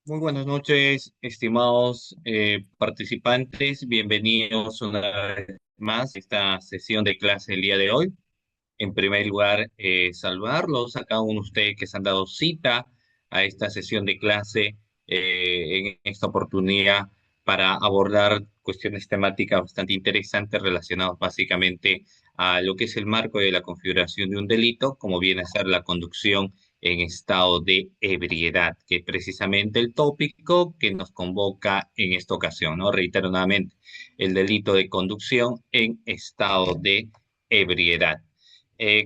Muy buenas noches, estimados participantes. Bienvenidos una vez más a esta sesión de clase el día de hoy. En primer lugar, saludarlos a cada uno de ustedes que se han dado cita a esta sesión de clase en esta oportunidad para abordar cuestiones temáticas bastante interesantes relacionadas básicamente a lo que es el marco de la configuración de un delito, como viene a ser la conducción en estado de ebriedad, que es precisamente el tópico que nos convoca en esta ocasión, ¿no? Reitero nuevamente, el delito de conducción en estado de ebriedad.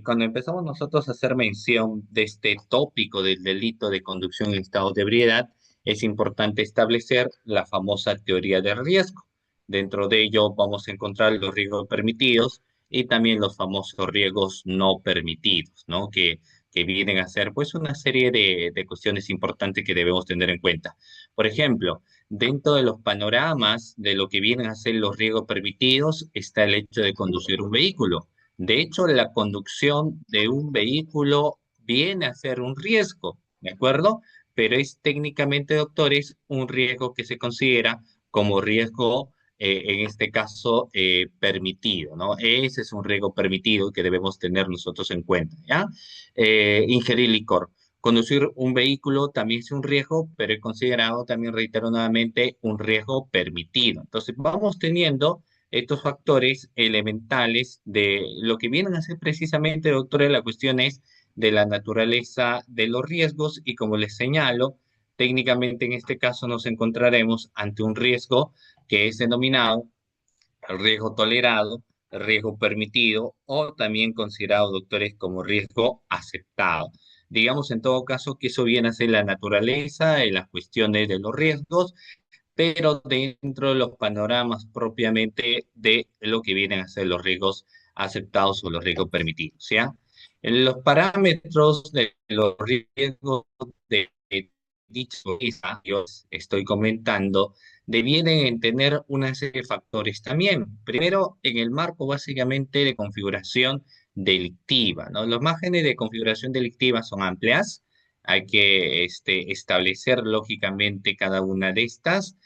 Cuando empezamos nosotros a hacer mención de este tópico del delito de conducción en estado de ebriedad, es importante establecer la famosa teoría del riesgo. Dentro de ello vamos a encontrar los riesgos permitidos y también los famosos riesgos no permitidos, ¿no? Que vienen a ser pues una serie de cuestiones importantes que debemos tener en cuenta. Por ejemplo, dentro de los panoramas de lo que vienen a ser los riesgos permitidos está el hecho de conducir un vehículo. De hecho, la conducción de un vehículo viene a ser un riesgo, ¿de acuerdo? Pero es técnicamente, doctores, un riesgo que se considera como riesgo, en este caso, permitido, ¿no? Ese es un riesgo permitido que debemos tener nosotros en cuenta, ¿ya? Ingerir licor. Conducir un vehículo también es un riesgo, pero es considerado también, reitero nuevamente, un riesgo permitido. Entonces, vamos teniendo estos factores elementales de lo que vienen a ser precisamente, doctores, la cuestión es de la naturaleza de los riesgos y como les señalo, técnicamente en este caso nos encontraremos ante un riesgo que es denominado el riesgo tolerado, el riesgo permitido o también considerado, doctores, como riesgo aceptado. Digamos en todo caso que eso viene a ser la naturaleza y las cuestiones de los riesgos, pero dentro de los panoramas propiamente de lo que vienen a ser los riesgos aceptados o los riesgos permitidos, ¿ya? En los parámetros de los riesgos de dicho que yo estoy comentando, debieren tener una serie de factores también. Primero, en el marco básicamente de configuración delictiva, ¿no? Los márgenes de configuración delictiva son amplias, hay que establecer lógicamente cada una de estas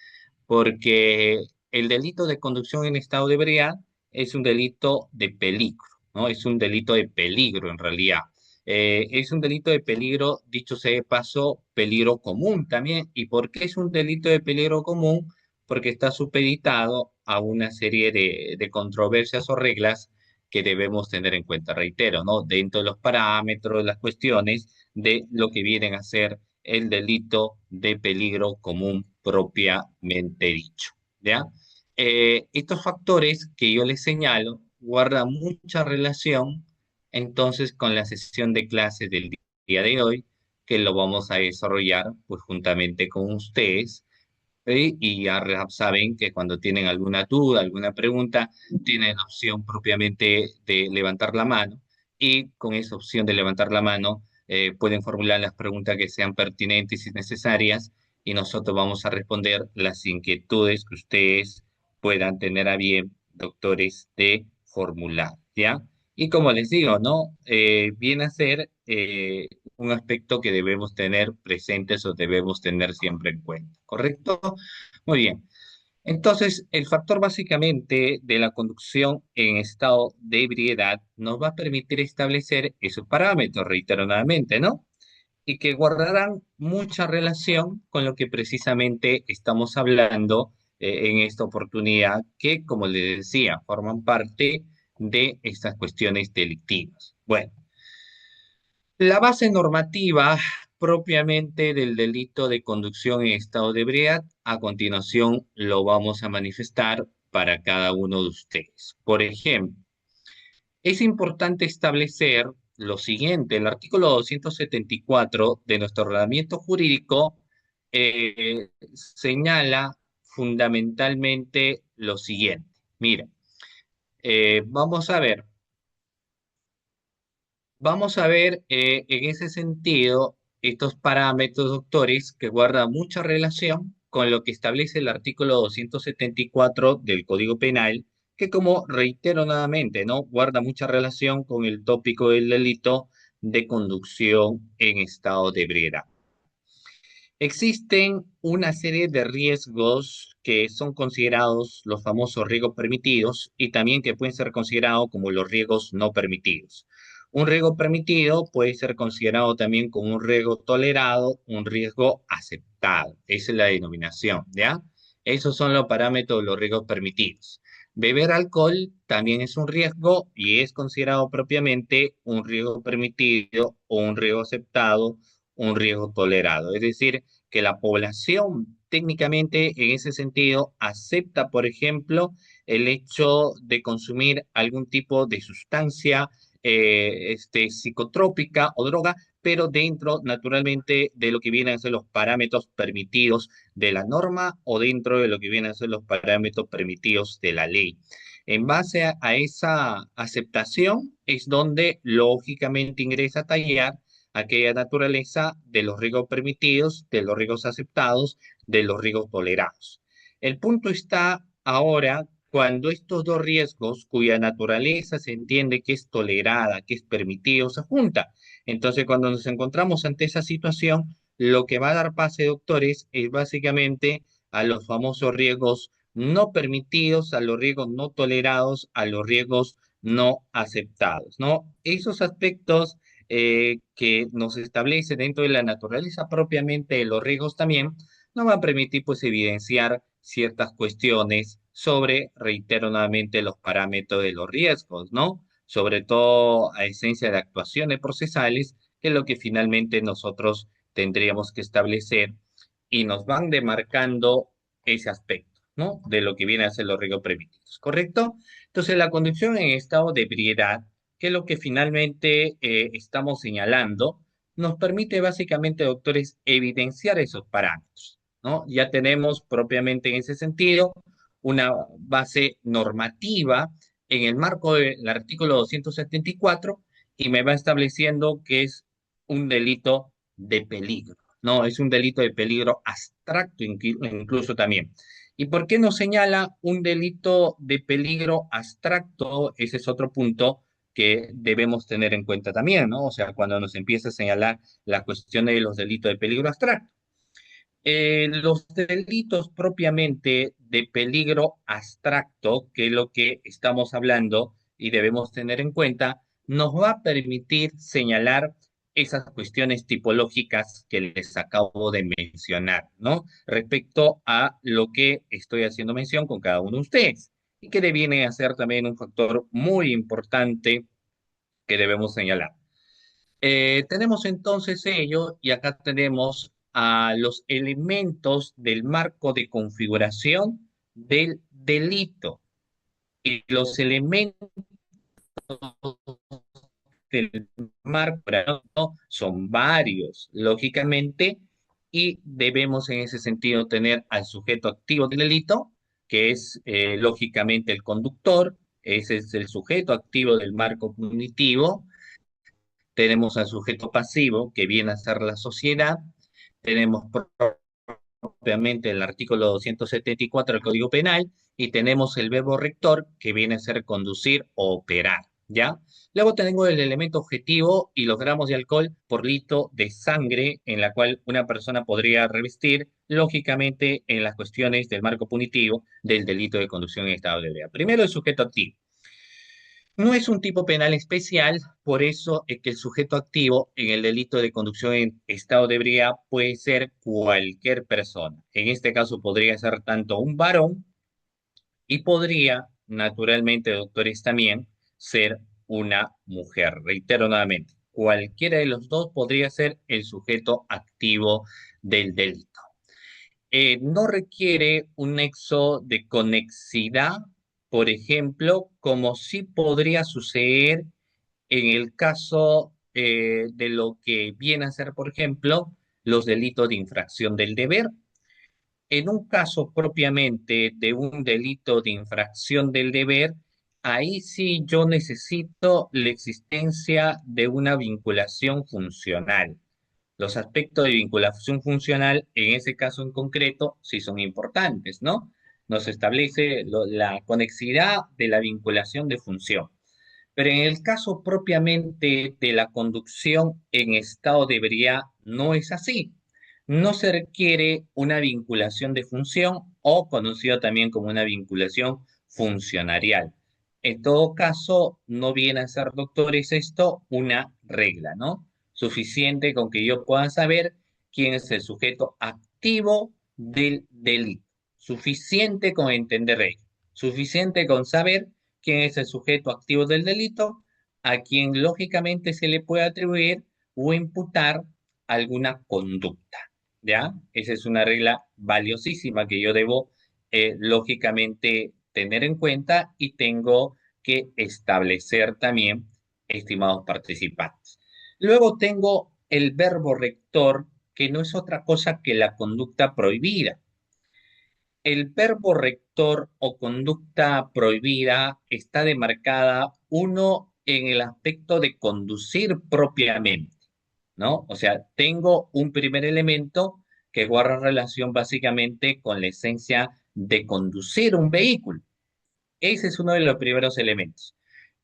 porque el delito de conducción en estado de ebriedad es un delito de peligro, ¿no? Es un delito de peligro en realidad. Es un delito de peligro, dicho sea de paso, peligro común también. ¿Y por qué es un delito de peligro común? Porque está supeditado a una serie de controversias o reglas que debemos tener en cuenta, reitero, ¿no? Dentro de los parámetros, las cuestiones de lo que vienen a ser el delito de peligro común propiamente dicho, ¿ya? Estos factores que yo les señalo guardan mucha relación entonces con la sesión de clases del día de hoy, que lo vamos a desarrollar pues juntamente con ustedes. Y ya saben que cuando tienen alguna duda, alguna pregunta, tienen la opción propiamente de levantar la mano y con esa opción de levantar la mano pueden formular las preguntas que sean pertinentes y necesarias y nosotros vamos a responder las inquietudes que ustedes puedan tener a bien, doctores, de formular, ¿ya? Y como les digo, ¿no? Viene a ser un aspecto que debemos tener presentes o debemos tener siempre en cuenta, ¿correcto? Muy bien. Entonces, el factor básicamente de la conducción en estado de ebriedad nos va a permitir establecer esos parámetros, reiteradamente, ¿no? Y que guardarán mucha relación con lo que precisamente estamos hablando en esta oportunidad, que, como les decía, forman parte de estas cuestiones delictivas. Bueno, la base normativa propiamente del delito de conducción en estado de ebriedad, a continuación lo vamos a manifestar para cada uno de ustedes. Por ejemplo, es importante establecer lo siguiente, el artículo 274 de nuestro ordenamiento jurídico señala fundamentalmente lo siguiente. Mira, vamos a ver. Vamos a ver en ese sentido estos parámetros, doctores, que guardan mucha relación con lo que establece el artículo 274 del Código Penal, que como reitero nuevamente, ¿no? Guarda mucha relación con el tópico del delito de conducción en estado de ebriedad. Existen una serie de riesgos que son considerados los famosos riesgos permitidos y también que pueden ser considerados como los riesgos no permitidos. Un riesgo permitido puede ser considerado también como un riesgo tolerado, un riesgo aceptado. Esa es la denominación, ¿ya? Esos son los parámetros de los riesgos permitidos. Beber alcohol también es un riesgo y es considerado propiamente un riesgo permitido o un riesgo aceptado, un riesgo tolerado. Es decir, que la población técnicamente en ese sentido acepta, por ejemplo, el hecho de consumir algún tipo de sustancia psicotrópica o droga, pero dentro, naturalmente, de lo que vienen a ser los parámetros permitidos de la norma o dentro de lo que vienen a ser los parámetros permitidos de la ley. En base a esa aceptación es donde lógicamente ingresa a tallar aquella naturaleza de los riesgos permitidos, de los riesgos aceptados, de los riesgos tolerados. El punto está ahora cuando estos dos riesgos, cuya naturaleza se entiende que es tolerada, que es permitido, se juntan. Entonces, cuando nos encontramos ante esa situación, lo que va a dar pase, doctores, es básicamente a los famosos riesgos no permitidos, a los riesgos no tolerados, a los riesgos no aceptados, ¿no? Esos aspectos que nos establece dentro de la naturaleza propiamente de los riesgos también, nos va a permitir pues evidenciar ciertas cuestiones sobre, reitero nuevamente, los parámetros de los riesgos, ¿no? Sobre todo a esencia de actuaciones procesales, que es lo que finalmente nosotros tendríamos que establecer y nos van demarcando ese aspecto, ¿no? De lo que viene a ser los riesgos permitidos, ¿correcto? Entonces, la conducción en estado de ebriedad, que es lo que finalmente estamos señalando, nos permite básicamente, doctores, evidenciar esos parámetros, ¿no? Ya tenemos propiamente en ese sentido una base normativa en el marco del artículo 274 y me va estableciendo que es un delito de peligro, ¿no? Es un delito de peligro abstracto incluso también. ¿Y por qué nos señala un delito de peligro abstracto? Ese es otro punto que debemos tener en cuenta también, ¿no? O sea, cuando nos empieza a señalar la cuestión de los delitos de peligro abstracto. Los delitos propiamente de peligro abstracto, que es lo que estamos hablando y debemos tener en cuenta, nos va a permitir señalar esas cuestiones tipológicas que les acabo de mencionar, ¿no? Respecto a lo que estoy haciendo mención con cada uno de ustedes y que viene a ser también un factor muy importante que debemos señalar. Tenemos entonces ello y acá tenemos a los elementos del marco de configuración del delito. Y los elementos del marco ¿no? son varios, lógicamente, y debemos en ese sentido tener al sujeto activo del delito, que es lógicamente el conductor, ese es el sujeto activo del marco punitivo. Tenemos al sujeto pasivo, que viene a ser la sociedad. Tenemos propiamente el artículo 274 del Código Penal y tenemos el verbo rector, que viene a ser conducir o operar, ¿ya? Luego tenemos el elemento objetivo y los gramos de alcohol por litro de sangre en la cual una persona podría revestir, lógicamente, en las cuestiones del marco punitivo del delito de conducción en estado de ebriedad. Primero, el sujeto activo. No es un tipo penal especial, por eso es que el sujeto activo en el delito de conducción en estado de ebriedad puede ser cualquier persona. En este caso podría ser tanto un varón y podría, naturalmente, doctores, también ser una mujer. Reitero nuevamente, cualquiera de los dos podría ser el sujeto activo del delito. No requiere un nexo de conexidad, por ejemplo, como sí podría suceder en el caso de lo que viene a ser, por ejemplo, los delitos de infracción del deber. En un caso propiamente de un delito de infracción del deber, ahí sí yo necesito la existencia de una vinculación funcional. Los aspectos de vinculación funcional, en ese caso en concreto, sí son importantes, ¿no? Nos establece la conexidad de la vinculación de función. Pero en el caso propiamente de la conducción en estado de ebriedad, no es así. No se requiere una vinculación de función o conocido también como una vinculación funcionarial. En todo caso, no viene a ser, doctores, esto una regla, ¿no? Suficiente con que yo pueda saber quién es el sujeto activo del delito. Suficiente con entender ello. Suficiente con saber quién es el sujeto activo del delito, a quien lógicamente se le puede atribuir o imputar alguna conducta. ¿Ya? Esa es una regla valiosísima que yo debo, lógicamente, tener en cuenta y tengo que establecer también, estimados participantes. Luego tengo el verbo rector, que no es otra cosa que la conducta prohibida. El verbo rector o conducta prohibida está demarcada, uno, en el aspecto de conducir propiamente, ¿no? O sea, tengo un primer elemento que guarda relación básicamente con la esencia de conducir un vehículo. Ese es uno de los primeros elementos.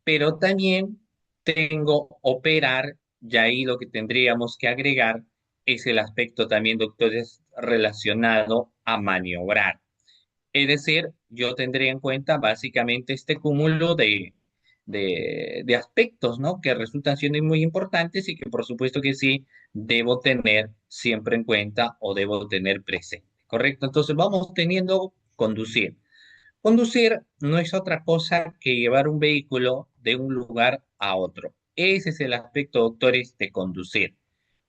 Pero también tengo operar, y ahí lo que tendríamos que agregar es el aspecto también, doctores, relacionado a maniobrar. Es decir, yo tendría en cuenta básicamente este cúmulo de aspectos, ¿no? Que resultan siendo muy importantes y que por supuesto que sí debo tener siempre en cuenta o debo tener presente, ¿correcto? Entonces vamos teniendo conducir. Conducir no es otra cosa que llevar un vehículo de un lugar a otro. Ese es el aspecto, doctores, de conducir.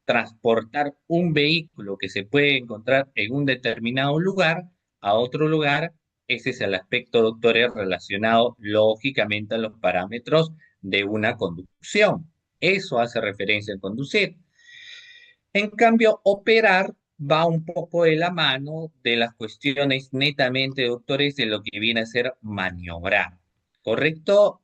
Transportar un vehículo que se puede encontrar en un determinado lugar a otro lugar, ese es el aspecto, doctores, relacionado lógicamente a los parámetros de una conducción. Eso hace referencia a conducir. En cambio, operar va un poco de la mano de las cuestiones netamente, doctores, de lo que viene a ser maniobrar. ¿Correcto?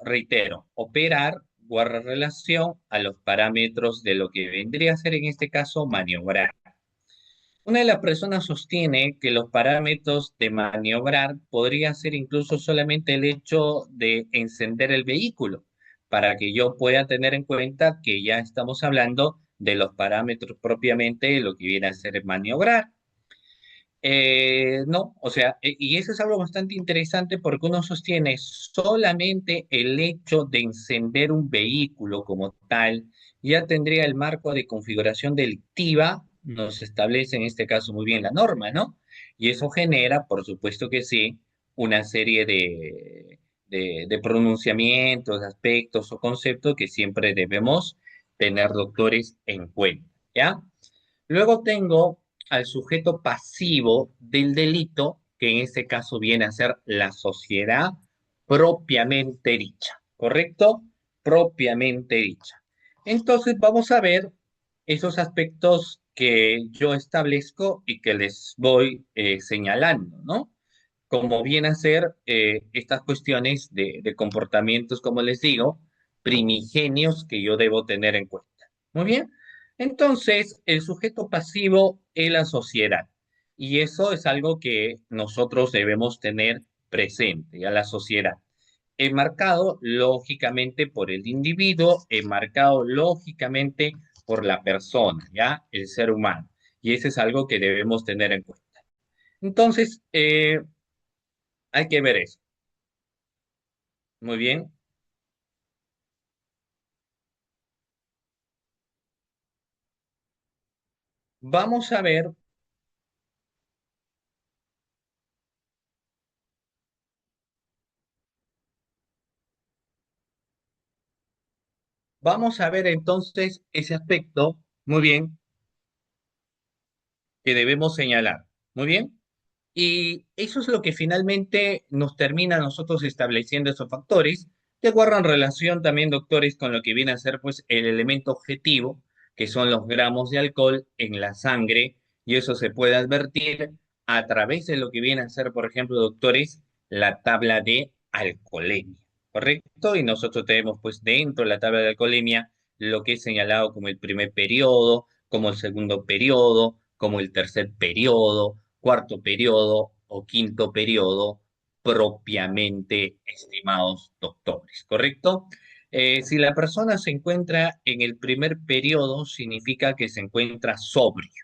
Reitero, operar guarda relación a los parámetros de lo que vendría a ser en este caso maniobrar. Una de las personas sostiene que los parámetros de maniobrar podría ser incluso solamente el hecho de encender el vehículo, para que yo pueda tener en cuenta que ya estamos hablando de los parámetros propiamente de lo que viene a ser maniobrar. No, o sea, y eso es algo bastante interesante porque uno sostiene solamente el hecho de encender un vehículo como tal, ya tendría el marco de configuración delictiva, nos establece en este caso muy bien la norma, ¿no? Y eso genera, por supuesto que sí, una serie de pronunciamientos, aspectos o conceptos que siempre debemos tener, doctores, en cuenta, ¿ya? Luego tengo al sujeto pasivo del delito, que en este caso viene a ser la sociedad propiamente dicha, ¿correcto? Propiamente dicha. Entonces vamos a ver esos aspectos que yo establezco y que les voy señalando, ¿no? Como viene a ser estas cuestiones de comportamientos, como les digo, primigenios que yo debo tener en cuenta. Muy bien. Entonces, el sujeto pasivo es la sociedad. Y eso es algo que nosotros debemos tener presente, a la sociedad. Enmarcado lógicamente por el individuo, enmarcado lógicamente por la persona, ¿ya? El ser humano. Y eso es algo que debemos tener en cuenta. Entonces, hay que ver eso. Muy bien. Vamos a ver, vamos a ver entonces ese aspecto, muy bien, que debemos señalar. Muy bien. Y eso es lo que finalmente nos termina a nosotros estableciendo esos factores que guardan relación también, doctores, con lo que viene a ser pues el elemento objetivo, que son los gramos de alcohol en la sangre, y eso se puede advertir a través de lo que viene a ser, por ejemplo, doctores, la tabla de alcoholemia, ¿correcto? Y nosotros tenemos pues dentro de la tabla de alcoholemia lo que es señalado como el primer periodo, como el segundo periodo, como el tercer periodo, cuarto periodo o quinto periodo propiamente, estimados doctores, ¿correcto? Si la persona se encuentra en el primer periodo, significa que se encuentra sobrio.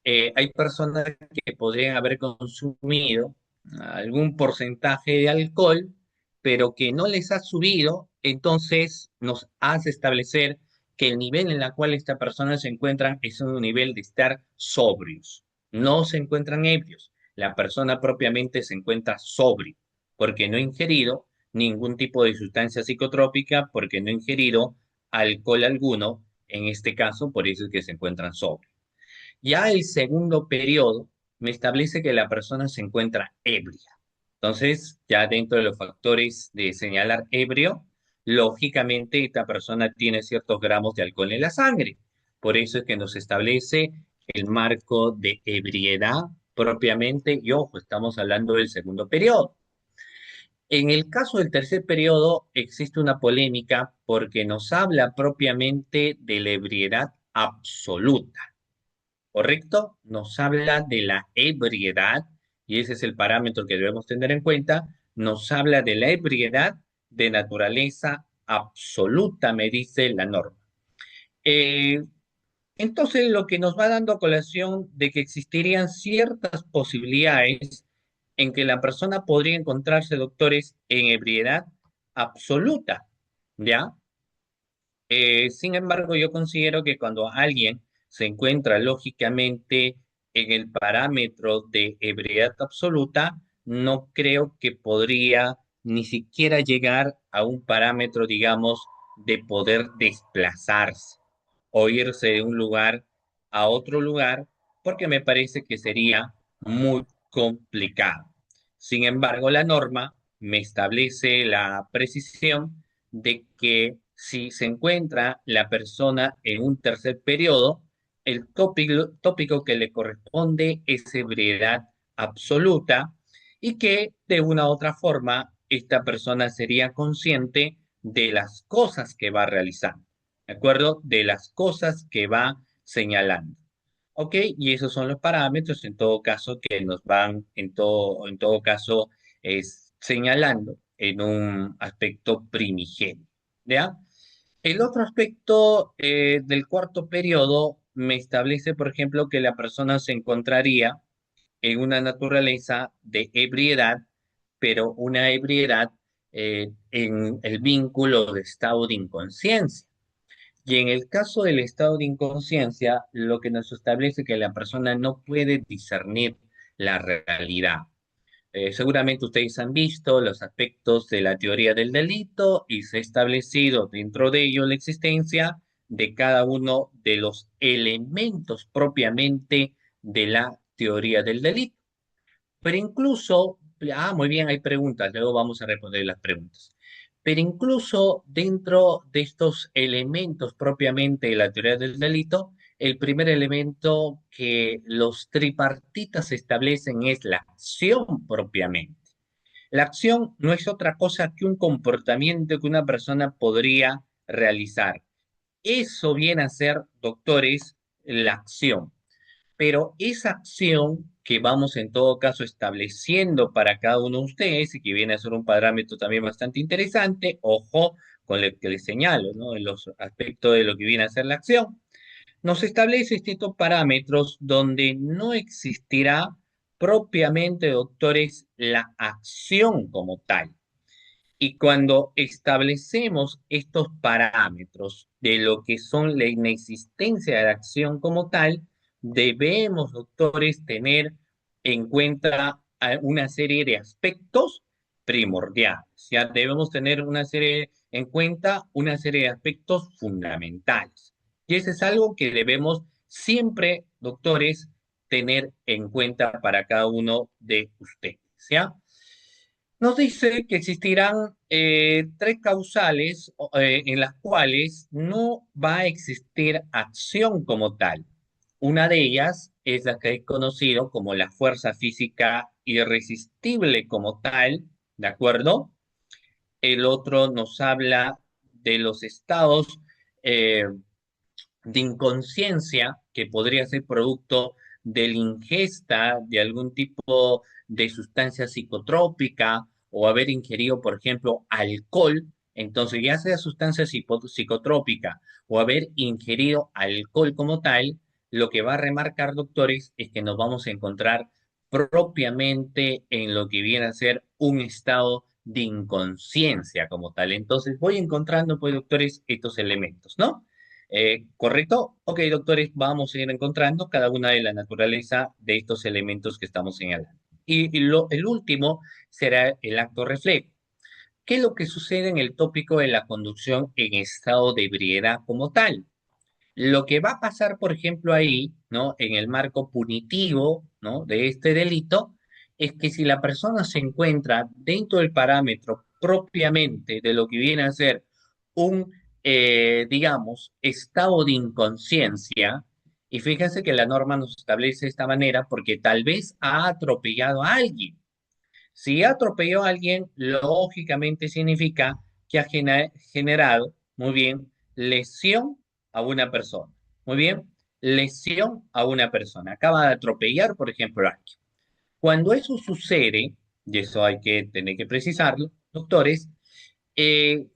Hay personas que podrían haber consumido algún porcentaje de alcohol, pero que no les ha subido, entonces nos hace establecer que el nivel en el cual esta persona se encuentra es un nivel de estar sobrios. No se encuentran ebrios. La persona propiamente se encuentra sobrio, porque no ha ingerido ningún tipo de sustancia psicotrópica, porque no ha ingerido alcohol alguno, en este caso, por eso es que se encuentran sobrios. Ya el segundo periodo me establece que la persona se encuentra ebria. Entonces, ya dentro de los factores de señalar ebrio, lógicamente esta persona tiene ciertos gramos de alcohol en la sangre. Por eso es que nos establece el marco de ebriedad propiamente, y ojo, estamos hablando del segundo periodo. En el caso del tercer periodo existe una polémica porque nos habla propiamente de la ebriedad absoluta. ¿Correcto? Nos habla de la ebriedad, y ese es el parámetro que debemos tener en cuenta, nos habla de la ebriedad de naturaleza absoluta, me dice la norma. Eh, entonces, lo que nos va dando a colación de que existirían ciertas posibilidades en que la persona podría encontrarse, doctores, en ebriedad absoluta, ¿ya? Sin embargo, yo considero que cuando alguien se encuentra lógicamente en el parámetro de ebriedad absoluta, no creo que podría ni siquiera llegar a un parámetro, digamos, de poder desplazarse o irse de un lugar a otro lugar, porque me parece que sería muy complicado. Sin embargo, la norma me establece la precisión de que si se encuentra la persona en un tercer periodo, el tópico que le corresponde es ebriedad absoluta y que de una u otra forma esta persona sería consciente de las cosas que va realizando, ¿de acuerdo? De las cosas que va señalando. ¿Ok? Y esos son los parámetros en todo caso que nos van en todo caso señalando en un aspecto primigenio. ¿Ya? El otro aspecto del cuarto periodo me establece, por ejemplo, que la persona se encontraría en una naturaleza de ebriedad, pero una ebriedad en el vínculo de estado de inconsciencia. Y en el caso del estado de inconsciencia, lo que nos establece que la persona no puede discernir la realidad. Seguramente ustedes han visto los aspectos de la teoría del delito y se ha establecido dentro de ello la existencia de cada uno de los elementos propiamente de la teoría del delito. Pero incluso, muy bien, hay preguntas, luego vamos a responder las preguntas. Pero incluso dentro de estos elementos propiamente de la teoría del delito, el primer elemento que los tripartitas establecen es la acción propiamente. La acción no es otra cosa que un comportamiento que una persona podría realizar. Eso viene a ser, doctores, la acción. Pero esa acción que vamos en todo caso estableciendo para cada uno de ustedes y que viene a ser un parámetro también bastante interesante, ojo con lo que les señalo, ¿no? En los aspectos de lo que viene a ser la acción, nos establece distintos parámetros donde no existirá propiamente, doctores, la acción como tal. Y cuando establecemos estos parámetros de lo que son la inexistencia de la acción como tal, debemos, doctores, tener en cuenta una serie de aspectos primordiales. Ya debemos tener en cuenta una serie de aspectos fundamentales. Y eso es algo que debemos siempre, doctores, tener en cuenta para cada uno de ustedes. ¿Ya? Nos dice que existirán tres causales en las cuales no va a existir acción como tal. Una de ellas es la que he conocido como la fuerza física irresistible como tal, ¿de acuerdo? El otro nos habla de los estados eh, de inconsciencia que podría ser producto de la ingesta de algún tipo de sustancia psicotrópica o haber ingerido, por ejemplo, alcohol. Entonces, ya sea sustancia psicotrópica o haber ingerido alcohol como tal, lo que va a remarcar, doctores, es que nos vamos a encontrar propiamente en lo que viene a ser un estado de inconsciencia como tal. Entonces voy encontrando, pues, doctores, estos elementos, ¿no? ¿Correcto? Ok, doctores, vamos a ir encontrando cada una de la naturaleza de estos elementos que estamos señalando. El último será el acto reflejo. ¿Qué es lo que sucede en el tópico de la conducción en estado de ebriedad como tal? Lo que va a pasar, por ejemplo, ahí, ¿no? En el marco punitivo, ¿no? De este delito, es que si la persona se encuentra dentro del parámetro propiamente de lo que viene a ser un, digamos, estado de inconsciencia, y fíjense que la norma nos establece de esta manera porque tal vez ha atropellado a alguien. Si atropelló a alguien, lógicamente significa que ha generado, muy bien, lesión a una persona. Muy bien, lesión a una persona. Acaba de atropellar, por ejemplo, a alguien. Cuando eso sucede, y eso hay que tener que precisarlo, doctores,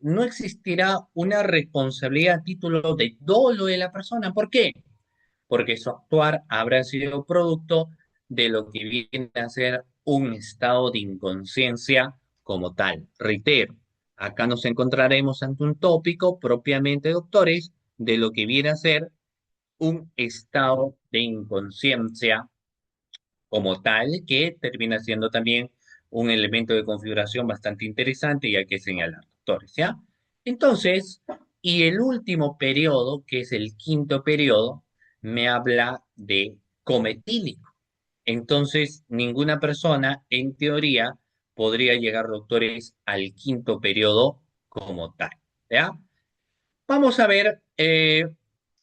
no existirá una responsabilidad a título de dolo de la persona. ¿Por qué? Porque su actuar habrá sido producto de lo que viene a ser un estado de inconsciencia como tal. Reitero, acá nos encontraremos ante un tópico propiamente, doctores, de lo que viene a ser un estado de inconsciencia como tal, que termina siendo también un elemento de configuración bastante interesante y hay que señalar, doctores, ¿ya? Entonces, y el último periodo, que es el quinto periodo, me habla de cometílico. Entonces, ninguna persona, en teoría, podría llegar, doctores, al quinto periodo como tal, ¿ya? Vamos a ver,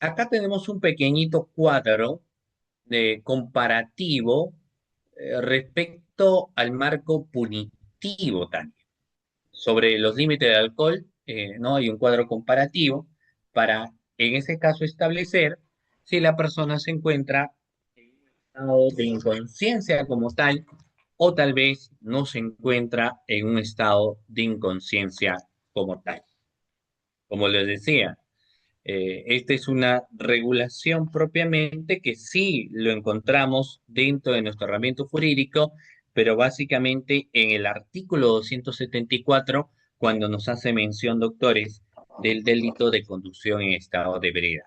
acá tenemos un pequeñito cuadro de comparativo respecto al marco punitivo también. Sobre los límites de alcohol, ¿no? Hay un cuadro comparativo para, en ese caso, establecer si la persona se encuentra en un estado de inconsciencia como tal, o tal vez no se encuentra en un estado de inconsciencia como tal. Como les decía, esta es una regulación propiamente que sí lo encontramos dentro de nuestro herramienta jurídico, pero básicamente en el artículo 274, cuando nos hace mención, doctores, del delito de conducción en estado de ebriedad.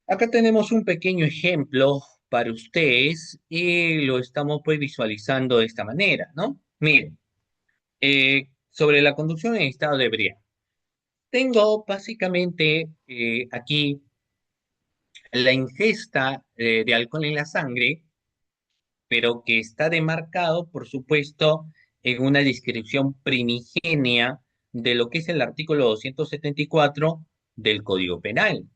Acá tenemos un pequeño ejemplo para ustedes y lo estamos pues visualizando de esta manera, ¿no? Miren, sobre la conducción en estado de ebriedad. Tengo básicamente aquí la ingesta de alcohol en la sangre, pero que está demarcado, por supuesto, en una descripción primigenia de lo que es el artículo 274 del Código Penal.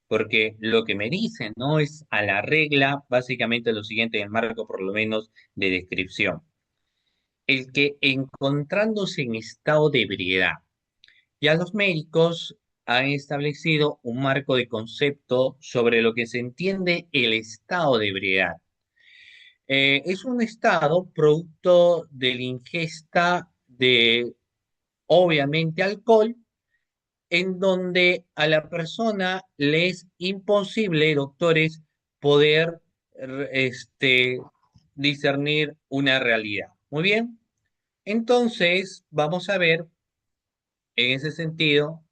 Porque lo que me dicen, ¿no? Es a la regla, básicamente lo siguiente, en el marco por lo menos de descripción. El que encontrándose en estado de ebriedad, ya los médicos han establecido un marco de concepto sobre lo que se entiende el estado de ebriedad. Es un estado producto de la ingesta de, obviamente, alcohol, en donde a la persona le es imposible, doctores, poder discernir una realidad. Muy bien, entonces vamos a ver en ese sentido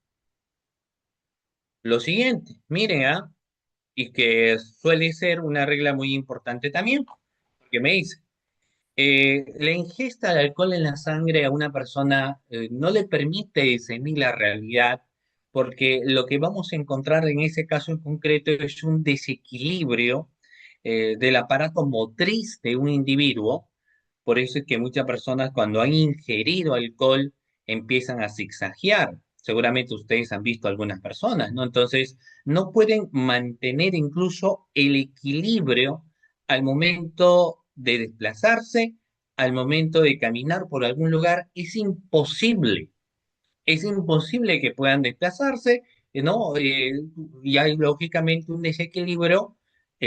lo siguiente. Miren, ¿ah? Y que suele ser una regla muy importante también, porque me dice, la ingesta de alcohol en la sangre a una persona no le permite discernir la realidad, porque lo que vamos a encontrar en ese caso en concreto es un desequilibrio del aparato motriz de un individuo. Por eso es que muchas personas cuando han ingerido alcohol empiezan a zigzaguear. Seguramente ustedes han visto algunas personas, ¿no? Entonces, no pueden mantener incluso el equilibrio al momento de desplazarse, al momento de caminar por algún lugar. Es imposible que puedan desplazarse, ¿no? Y hay lógicamente un desequilibrio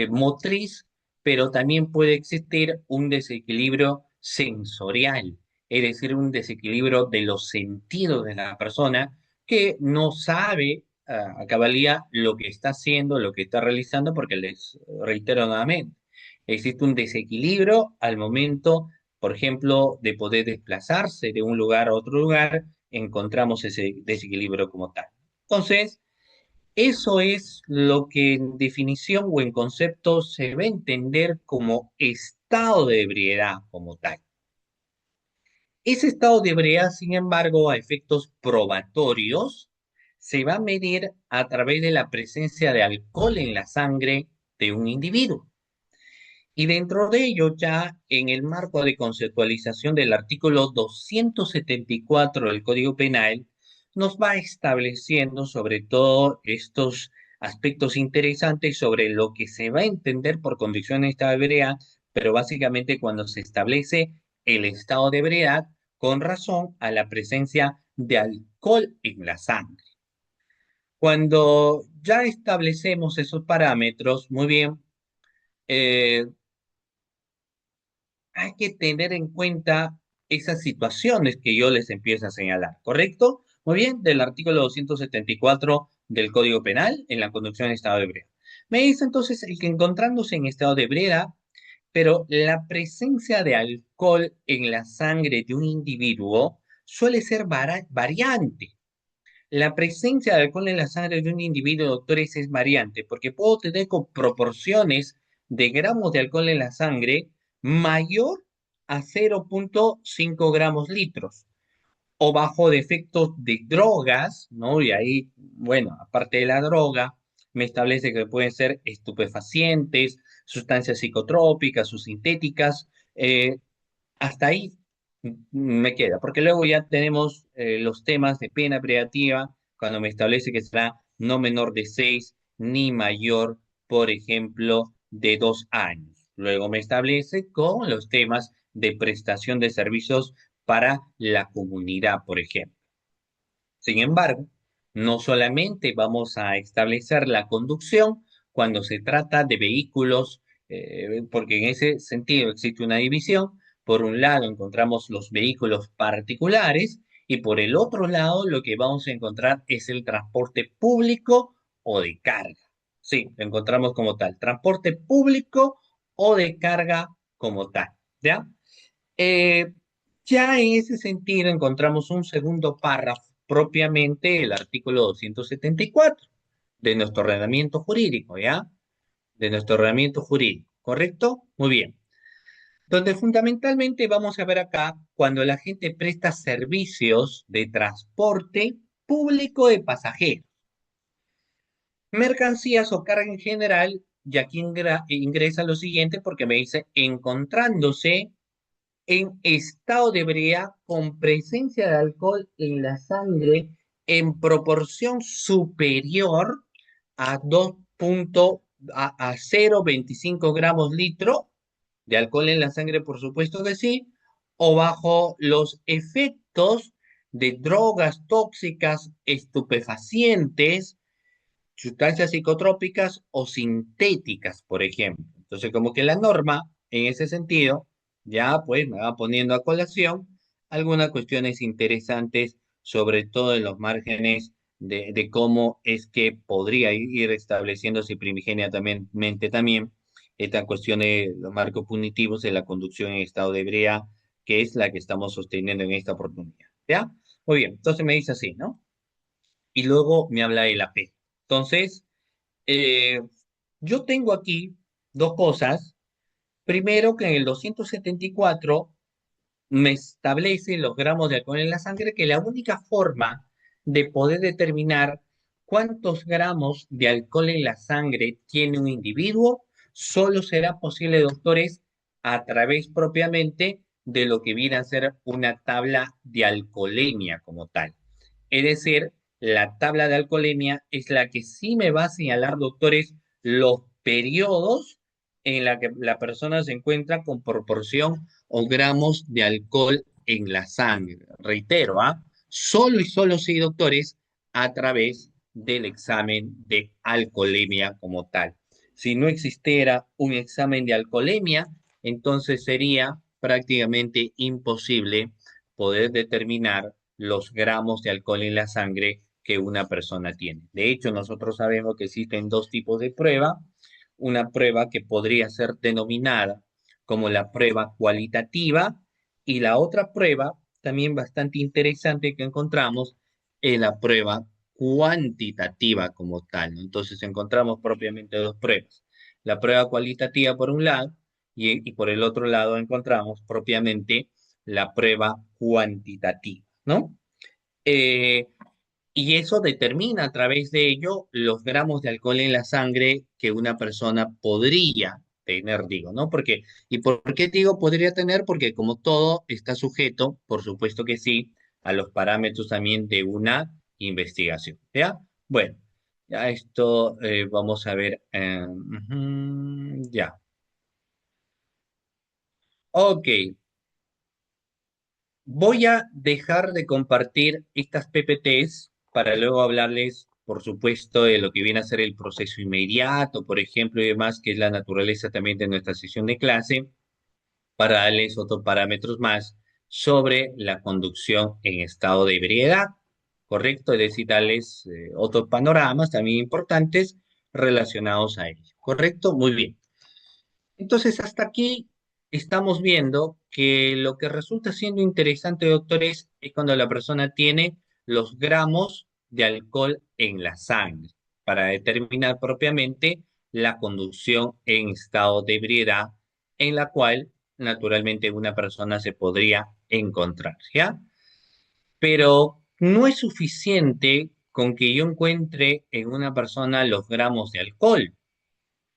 motriz, pero también puede existir un desequilibrio sensorial, es decir, un desequilibrio de los sentidos de la persona que no sabe a cabalidad lo que está haciendo, lo que está realizando, porque les reitero nuevamente, existe un desequilibrio al momento, por ejemplo, de poder desplazarse de un lugar a otro lugar, encontramos ese desequilibrio como tal. Entonces, eso es lo que en definición o en concepto se va a entender como estado de ebriedad como tal. Ese estado de ebriedad, sin embargo, a efectos probatorios, se va a medir a través de la presencia de alcohol en la sangre de un individuo. Y dentro de ello, ya en el marco de conceptualización del artículo 274 del Código Penal, nos va estableciendo sobre todo estos aspectos interesantes sobre lo que se va a entender por condición de estado de ebriedad, pero básicamente cuando se establece el estado de ebriedad con razón a la presencia de alcohol en la sangre. Cuando ya establecemos esos parámetros, muy bien, eh, hay que tener en cuenta esas situaciones que yo les empiezo a señalar, ¿correcto? Muy bien, del artículo 274 del Código Penal en la conducción en estado de ebriedad. Me dice entonces el que encontrándose en estado de ebriedad, pero la presencia de alcohol en la sangre de un individuo suele ser variante. La presencia de alcohol en la sangre de un individuo, doctores, es variante, porque puedo tener con proporciones de gramos de alcohol en la sangre mayor a 0,5 gramos litros, o bajo defectos de drogas, ¿no? Y ahí, bueno, aparte de la droga, me establece que pueden ser estupefacientes, sustancias psicotrópicas o sintéticas, hasta ahí me queda, porque luego ya tenemos los temas de pena privativa, cuando me establece que será no menor de 6 ni mayor, por ejemplo, de 2 años. Luego me establece con los temas de prestación de servicios para la comunidad, por ejemplo. Sin embargo, no solamente vamos a establecer la conducción cuando se trata de vehículos, porque en ese sentido existe una división. Por un lado encontramos los vehículos particulares y por el otro lado lo que vamos a encontrar es el transporte público o de carga. Sí, lo encontramos como tal, transporte público o de carga como tal, ¿ya? Eh, ya en ese sentido encontramos un segundo párrafo, propiamente el artículo 274 de nuestro ordenamiento jurídico, ¿ya? De nuestro ordenamiento jurídico, ¿correcto? Muy bien. Donde fundamentalmente vamos a ver acá cuando la gente presta servicios de transporte público de pasajeros, mercancías o carga en general, y aquí ingresa lo siguiente porque me dice encontrándose en estado de ebriedad con presencia de alcohol en la sangre en proporción superior a 0,25 gramos litro de alcohol en la sangre, por supuesto que sí, o bajo los efectos de drogas tóxicas, estupefacientes, sustancias psicotrópicas o sintéticas, por ejemplo. Entonces, como que la norma, en ese sentido, ya pues me va poniendo a colación algunas cuestiones interesantes, sobre todo en los márgenes de cómo es que podría ir estableciéndose primigeniamente también esta cuestión de los marcos punitivos de la conducción en estado de ebriedad, que es la que estamos sosteniendo en esta oportunidad. ¿Ya? Muy bien, entonces me dice así, ¿no? Y luego me habla de la P. Entonces, eh, yo tengo aquí dos cosas. Primero, que en el 274 me establece los gramos de alcohol en la sangre, que la única forma de poder determinar cuántos gramos de alcohol en la sangre tiene un individuo solo será posible, doctores, a través propiamente de lo que viene a ser una tabla de alcoholemia como tal. Es decir, la tabla de alcoholemia es la que sí me va a señalar, doctores, los periodos en la que la persona se encuentra con proporción o gramos de alcohol en la sangre. Reitero, ¿ah? Solo y solo sí, doctores, a través del examen de alcoholemia como tal. Si no existiera un examen de alcoholemia, entonces sería prácticamente imposible poder determinar los gramos de alcohol en la sangre que una persona tiene. De hecho, nosotros sabemos que existen dos tipos de prueba. Una prueba que podría ser denominada como la prueba cualitativa y la otra prueba, también bastante interesante que encontramos, es la prueba cuantitativa como tal, ¿no? Entonces encontramos propiamente dos pruebas. La prueba cualitativa por un lado y por el otro lado encontramos propiamente la prueba cuantitativa, ¿no? Eh, y eso determina a través de ello los gramos de alcohol en la sangre que una persona podría tener, digo, ¿no? Porque, ¿y por qué digo podría tener? Porque como todo está sujeto, por supuesto que sí, a los parámetros también de una investigación, ¿ya? Bueno, ya esto vamos a ver. Ya. Ok, voy a dejar de compartir estas PPTs para luego hablarles, por supuesto, de lo que viene a ser el proceso inmediato, por ejemplo, y demás, que es la naturaleza también de nuestra sesión de clase, para darles otros parámetros más sobre la conducción en estado de ebriedad, ¿correcto? Es decir, darles otros panoramas también importantes relacionados a ello, ¿correcto? Muy bien. Entonces, hasta aquí estamos viendo que lo que resulta siendo interesante, doctores, es cuando la persona tiene los gramos de alcohol en la sangre para determinar propiamente la conducción en estado de ebriedad en la cual naturalmente una persona se podría encontrar, ¿ya? Pero no es suficiente con que yo encuentre en una persona los gramos de alcohol,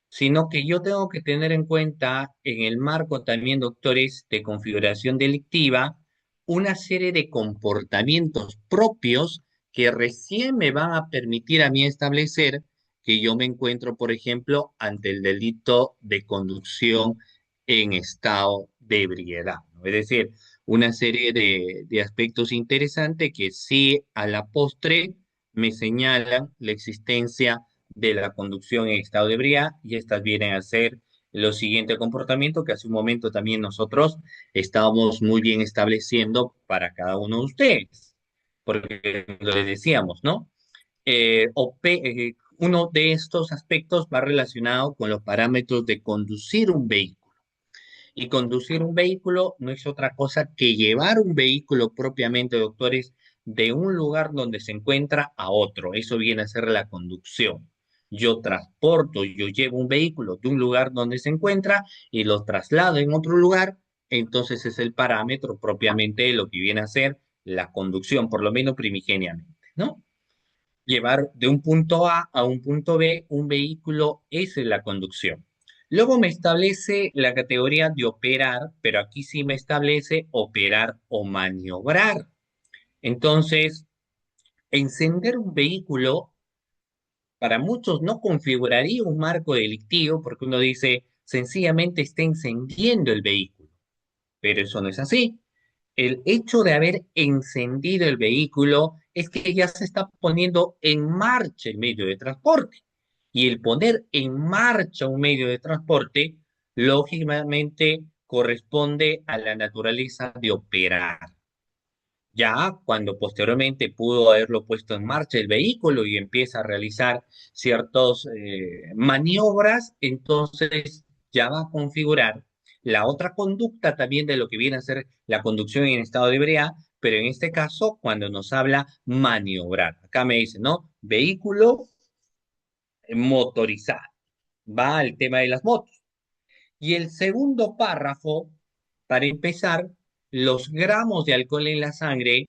sino que yo tengo que tener en cuenta en el marco también, doctores, de configuración delictiva, una serie de comportamientos propios que recién me van a permitir a mí establecer que yo me encuentro, por ejemplo, ante el delito de conducción en estado de ebriedad, ¿no? Es decir, una serie de aspectos interesantes que sí a la postre me señalan la existencia de la conducción en estado de ebriedad y estas vienen a ser los siguientes comportamientos que hace un momento también nosotros estábamos muy bien estableciendo para cada uno de ustedes. Porque lo les decíamos, ¿no? Uno de estos aspectos va relacionado con los parámetros de conducir un vehículo. Y conducir un vehículo no es otra cosa que llevar un vehículo propiamente, doctores, de un lugar donde se encuentra a otro. Eso viene a ser la conducción. Yo transporto, yo llevo un vehículo de un lugar donde se encuentra y lo traslado en otro lugar, entonces es el parámetro propiamente de lo que viene a ser la conducción, por lo menos primigeniamente, ¿no? Llevar de un punto A un punto B un vehículo, esa es la conducción. Luego me establece la categoría de operar, pero aquí sí me establece operar o maniobrar. Entonces, encender un vehículo para muchos no configuraría un marco delictivo porque uno dice sencillamente está encendiendo el vehículo, pero eso no es así. El hecho de haber encendido el vehículo es que ya se está poniendo en marcha el medio de transporte. Y el poner en marcha un medio de transporte, lógicamente, corresponde a la naturaleza de operar. Ya cuando posteriormente pudo haberlo puesto en marcha el vehículo y empieza a realizar ciertas maniobras, entonces ya va a configurar la otra conducta también de lo que viene a ser la conducción en estado de ebriedad, pero en este caso cuando nos habla maniobrar. Acá me dice, ¿no? Vehículo motorizado. Va al tema de las motos. Y el segundo párrafo, para empezar, los gramos de alcohol en la sangre,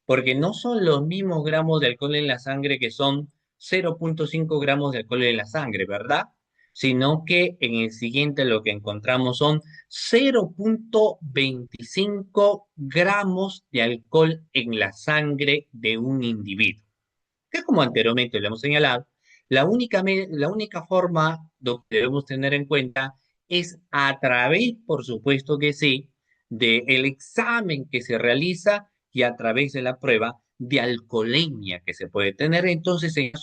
porque no son los mismos gramos de alcohol en la sangre que son 0,5 gramos de alcohol en la sangre, ¿verdad? Sino que en el siguiente lo que encontramos son 0,25 gramos de alcohol en la sangre de un individuo. Que como anteriormente lo hemos señalado, la única forma que debemos tener en cuenta es a través, por supuesto que sí, del examen que se realiza y a través de la prueba de alcoholemia que se puede tener. Entonces, eh,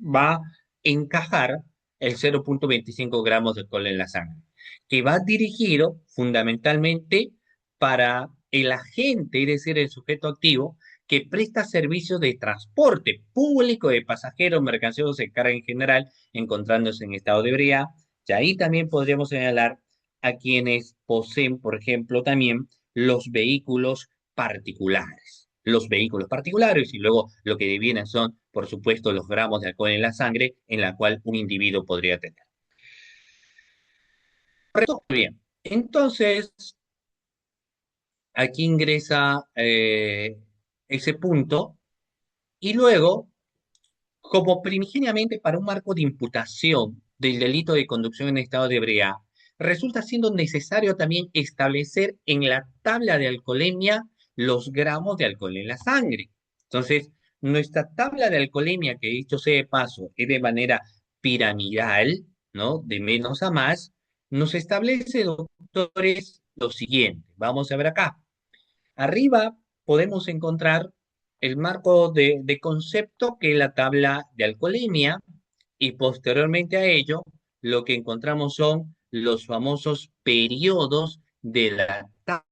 va a encajar el 0,25 gramos de alcohol en la sangre, que va dirigido fundamentalmente para el agente, es decir, el sujeto activo, que presta servicios de transporte público de pasajeros, mercancías de carga en general, encontrándose en estado de ebriedad. Y ahí también podríamos señalar a quienes poseen, por ejemplo, también los vehículos particulares. Los vehículos particulares y luego lo que devienen son, por supuesto, los gramos de alcohol en la sangre en la cual un individuo podría tener. Correcto. Bien, entonces aquí ingresa ese punto y luego, como primigeniamente para un marco de imputación del delito de conducción en estado de ebriedad, resulta siendo necesario también establecer en la tabla de alcoholemia los gramos de alcohol en la sangre. Entonces, nuestra tabla de alcoholemia, que dicho sea de paso, es de manera piramidal, ¿no? De menos a más, nos establece, doctores, lo siguiente. Vamos a ver acá. Arriba podemos encontrar el marco de concepto que es la tabla de alcoholemia y posteriormente a ello lo que encontramos son los famosos periodos de la tabla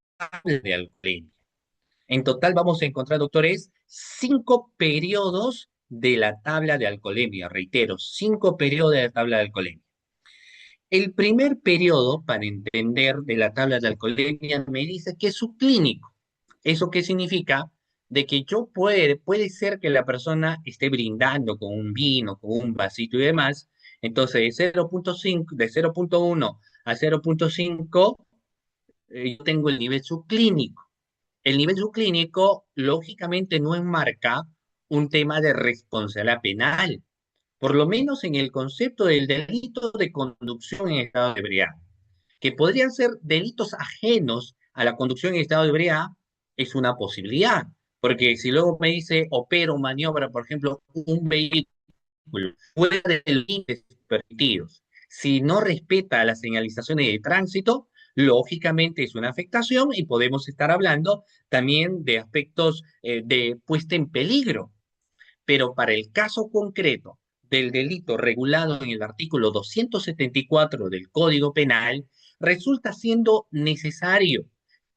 de alcoholemia. En total vamos a encontrar, doctores, 5 periodos de la tabla de alcoholemia. Reitero, 5 periodos de la tabla de alcoholemia. El primer periodo, para entender de la tabla de alcoholemia, me dice que es subclínico. ¿Eso qué significa? De que puede ser que la persona esté brindando con un vino, con un vasito y demás. Entonces, de 0.5, de 0.1 a 0.5, yo tengo el nivel subclínico. El nivel subclínico, lógicamente, no enmarca un tema de responsabilidad penal, por lo menos en el concepto del delito de conducción en estado de ebriedad, que podrían ser delitos ajenos a la conducción en estado de ebriedad, es una posibilidad. Porque si luego me dice opero, maniobra, por ejemplo, un vehículo fuera de los límites permitidos, si no respeta las señalizaciones de tránsito, lógicamente es una afectación y podemos estar hablando también de aspectos de puesta en peligro. Pero para el caso concreto del delito regulado en el artículo 274 del Código Penal, resulta siendo necesario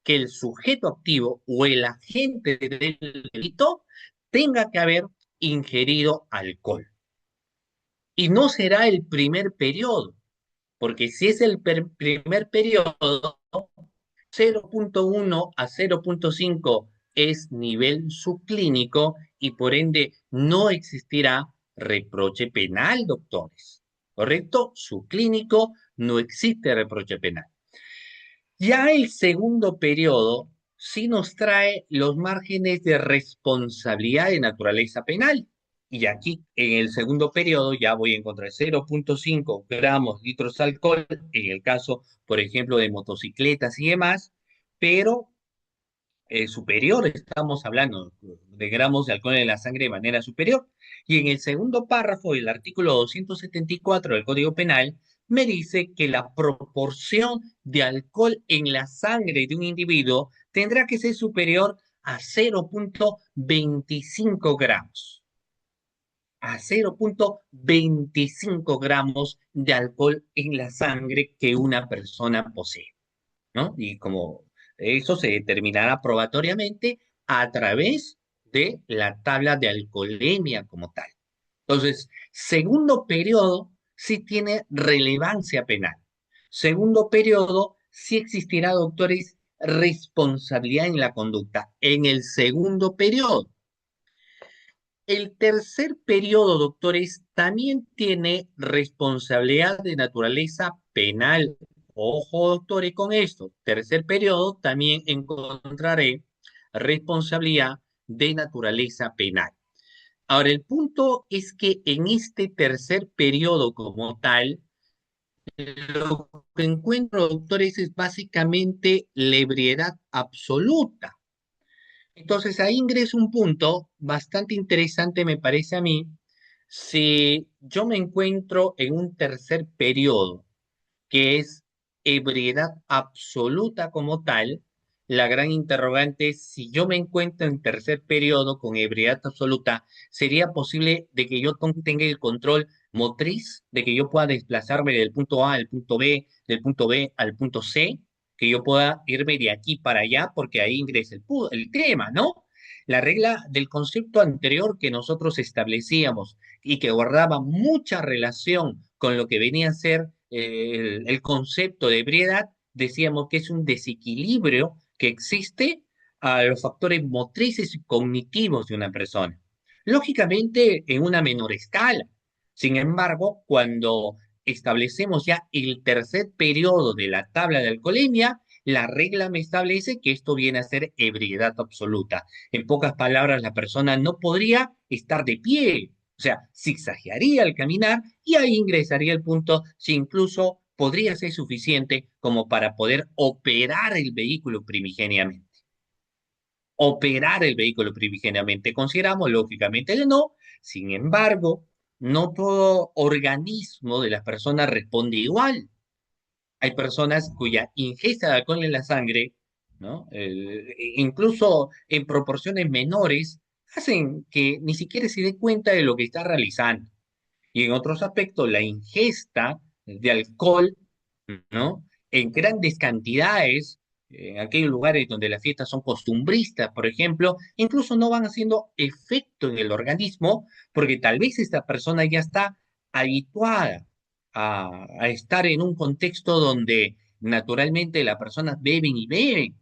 que el sujeto activo o el agente del delito tenga que haber ingerido alcohol. Y no será el primer periodo, porque si es el primer periodo, 0.1 a 0.5 es nivel subclínico y por ende no existirá reproche penal, doctores. ¿Correcto? Subclínico, no existe reproche penal. Ya el segundo periodo sí nos trae los márgenes de responsabilidad de naturaleza penal. Y aquí en el segundo periodo ya voy a encontrar 0.5 gramos litros de alcohol, en el caso, por ejemplo, de motocicletas y demás, pero superior, estamos hablando de gramos de alcohol en la sangre de manera superior. Y en el segundo párrafo del artículo 274 del Código Penal, me dice que la proporción de alcohol en la sangre de un individuo tendrá que ser superior a 0.25 gramos. A 0.25 gramos de alcohol en la sangre que una persona posee, ¿no? Y como eso se determinará probatoriamente a través de la tabla de alcoholemia como tal. Entonces, segundo periodo sí tiene relevancia penal. Segundo periodo sí existirá, doctores, responsabilidad en la conducta. En el segundo periodo. El tercer periodo, doctores, también tiene responsabilidad de naturaleza penal. Ojo, doctores, con esto. Tercer periodo también encontraré responsabilidad de naturaleza penal. Ahora, el punto es que en este tercer periodo como tal, lo que encuentro, doctores, es básicamente la ebriedad absoluta. Entonces ahí ingresa un punto bastante interesante, me parece a mí, si yo me encuentro en un tercer periodo, que es ebriedad absoluta como tal, la gran interrogante es si yo me encuentro en tercer periodo con ebriedad absoluta, ¿sería posible de que yo tenga el control motriz, de que yo pueda desplazarme del punto A al punto B, del punto B al punto C, que yo pueda irme de aquí para allá, porque ahí ingresa el tema, ¿no? La regla del concepto anterior que nosotros establecíamos y que guardaba mucha relación con lo que venía a ser el concepto de ebriedad, decíamos que es un desequilibrio que existe a los factores motrices y cognitivos de una persona. Lógicamente, en una menor escala. Sin embargo, cuando establecemos ya el tercer periodo de la tabla de alcoholemia, la regla me establece que esto viene a ser ebriedad absoluta. En pocas palabras, la persona no podría estar de pie, o sea, zigzaguearía al caminar y ahí ingresaría el punto si incluso podría ser suficiente como para poder operar el vehículo primigeniamente. Operar el vehículo primigeniamente consideramos, lógicamente, el no. Sin embargo, no todo organismo de las personas responde igual. Hay personas cuya ingesta de alcohol en la sangre, ¿no? Incluso en proporciones menores, hacen que ni siquiera se dé cuenta de lo que está realizando. Y en otros aspectos, la ingesta de alcohol, ¿no? En grandes cantidades, en aquellos lugares donde las fiestas son costumbristas, por ejemplo, incluso no van haciendo efecto en el organismo, porque tal vez esta persona ya está habituada a estar en un contexto donde naturalmente las personas beben y beben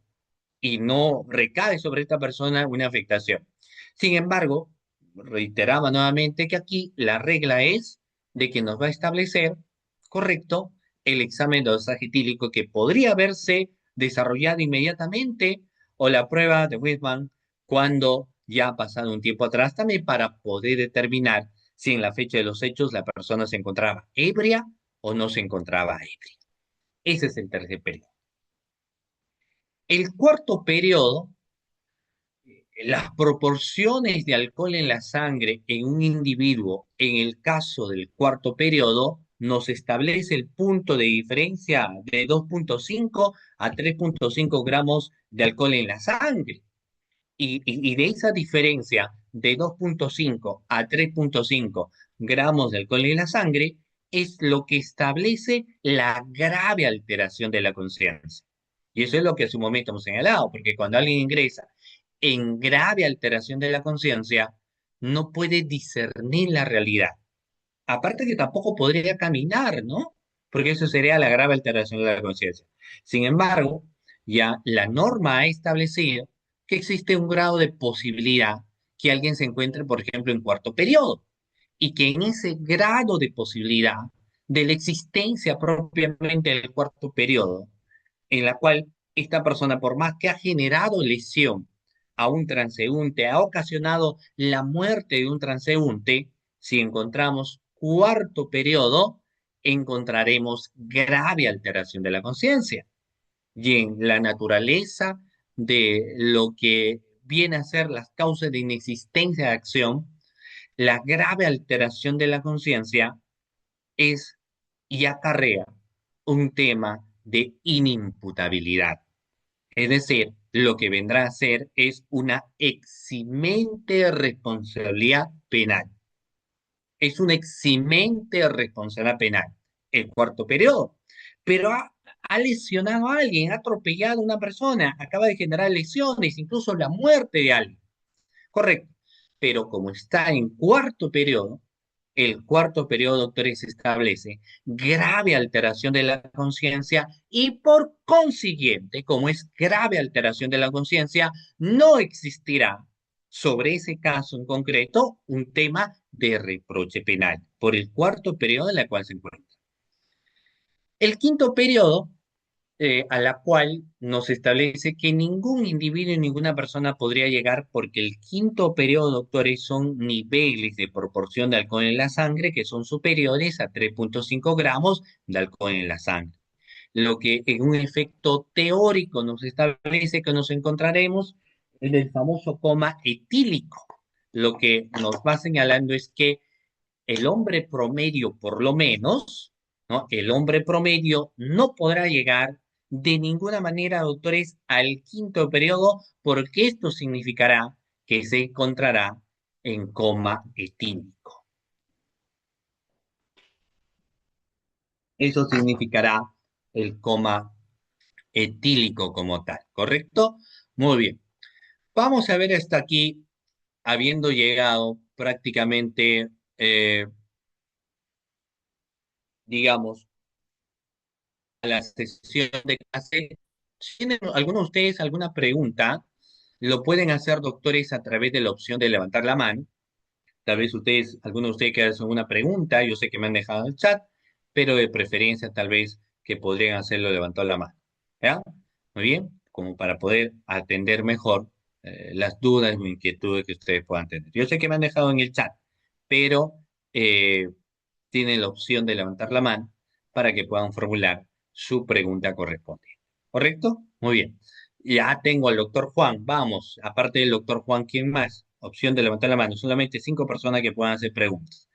y no recae sobre esta persona una afectación. Sin embargo, reiteraba nuevamente que aquí la regla es de que nos va a establecer, correcto, el examen de dosaje etílico que podría haberse desarrollado inmediatamente o la prueba de Whitman cuando ya ha pasado un tiempo atrás también para poder determinar si en la fecha de los hechos la persona se encontraba ebria o no se encontraba ebria. Ese es el tercer periodo. El cuarto periodo, las proporciones de alcohol en la sangre en un individuo, en el caso del cuarto periodo, nos establece el punto de diferencia de 2,5 a 3,5 gramos de alcohol en la sangre. Y de esa diferencia de 2,5 a 3,5 gramos de alcohol en la sangre es lo que establece la grave alteración de la conciencia. Y eso es lo que hace un momento hemos señalado, porque cuando alguien ingresa en grave alteración de la conciencia, no puede discernir la realidad. Aparte que tampoco podría caminar, ¿no? Porque eso sería la grave alteración de la conciencia. Sin embargo, ya la norma ha establecido que existe un grado de posibilidad que alguien se encuentre, por ejemplo, en cuarto periodo, y que en ese grado de posibilidad de la existencia propiamente del cuarto periodo, en la cual esta persona, por más que ha generado lesión a un transeúnte, ha ocasionado la muerte de un transeúnte, si encontramos cuarto periodo, encontraremos grave alteración de la conciencia. Y en la naturaleza de lo que viene a ser las causas de inexistencia de acción, la grave alteración de la conciencia es y acarrea un tema de inimputabilidad. Es decir, lo que vendrá a ser es una eximente responsabilidad penal. Es una eximente responsabilidad penal. El cuarto periodo. Pero ha lesionado a alguien, ha atropellado a una persona, acaba de generar lesiones, incluso la muerte de alguien. Correcto. Pero como está en cuarto periodo, el cuarto periodo, doctores, establece grave alteración de la conciencia y por consiguiente, como es grave alteración de la conciencia, no existirá sobre ese caso en concreto un tema de reproche penal por el cuarto periodo en el cual se encuentra. El quinto periodo a la cual nos establece que ningún individuo y ninguna persona podría llegar porque el quinto periodo, doctores, son niveles de proporción de alcohol en la sangre que son superiores a 3,5 gramos de alcohol en la sangre. Lo que en un efecto teórico nos establece que nos encontraremos en el famoso coma etílico. Lo que nos va señalando es que el hombre promedio, por lo menos, ¿no? El hombre promedio no podrá llegar de ninguna manera, doctores, al quinto periodo, porque esto significará que se encontrará en coma etílico. Eso significará el coma etílico como tal, ¿correcto? Muy bien. Vamos a ver hasta aquí, habiendo llegado prácticamente, digamos, a la sesión de clase. Si tienen alguno de ustedes alguna pregunta, lo pueden hacer, doctores, a través de la opción de levantar la mano. Tal vez ustedes, alguno de ustedes que hagan una pregunta, yo sé que me han dejado en el chat, pero de preferencia tal vez que podrían hacerlo levantando la mano. ¿Ya? Muy bien, como para poder atender mejor las dudas o inquietudes que ustedes puedan tener. Yo sé que me han dejado en el chat, pero eh, tienen la opción de levantar la mano para que puedan formular su pregunta correspondiente. ¿Correcto? Muy bien. Ya tengo al doctor Juan. Vamos, aparte del doctor Juan, ¿quién más? Opción de levantar la mano. Solamente 5 personas que puedan hacer preguntas.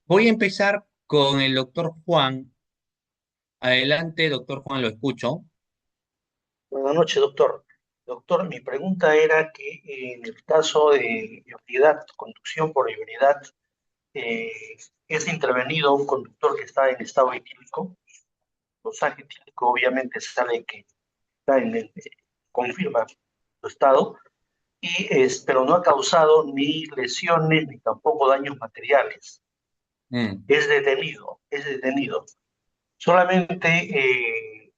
Voy a empezar con el doctor Juan. Adelante, doctor Juan, lo escucho. Buenas noches, doctor. Doctor, mi pregunta era que en el caso de ebriedad, conducción por ebriedad, eh, es intervenido un conductor que está en estado etílico. Los dosaje etílico obviamente sale que está confirma su estado, pero no ha causado ni lesiones ni tampoco daños materiales. Mm. Es detenido. Solamente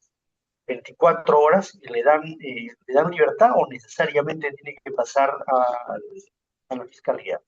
24 horas y le dan libertad o necesariamente tiene que pasar a la fiscalía.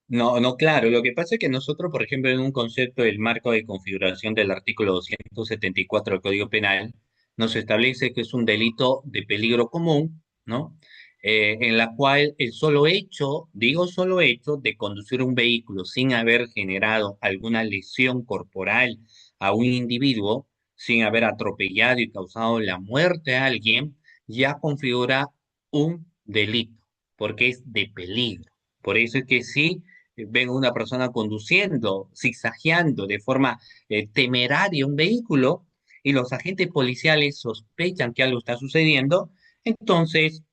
No, no, claro. Lo que pasa es que nosotros, por ejemplo, en un concepto del marco de configuración del artículo 274 del Código Penal, nos establece que es un delito de peligro común, ¿no? En la cual el solo hecho, digo solo hecho, de conducir un vehículo sin haber generado alguna lesión corporal a un individuo, sin haber atropellado y causado la muerte a alguien, ya configura un delito, porque es de peligro. Por eso es que sí ven a una persona conduciendo, zigzagueando de forma temeraria un vehículo y los agentes policiales sospechan que algo está sucediendo, entonces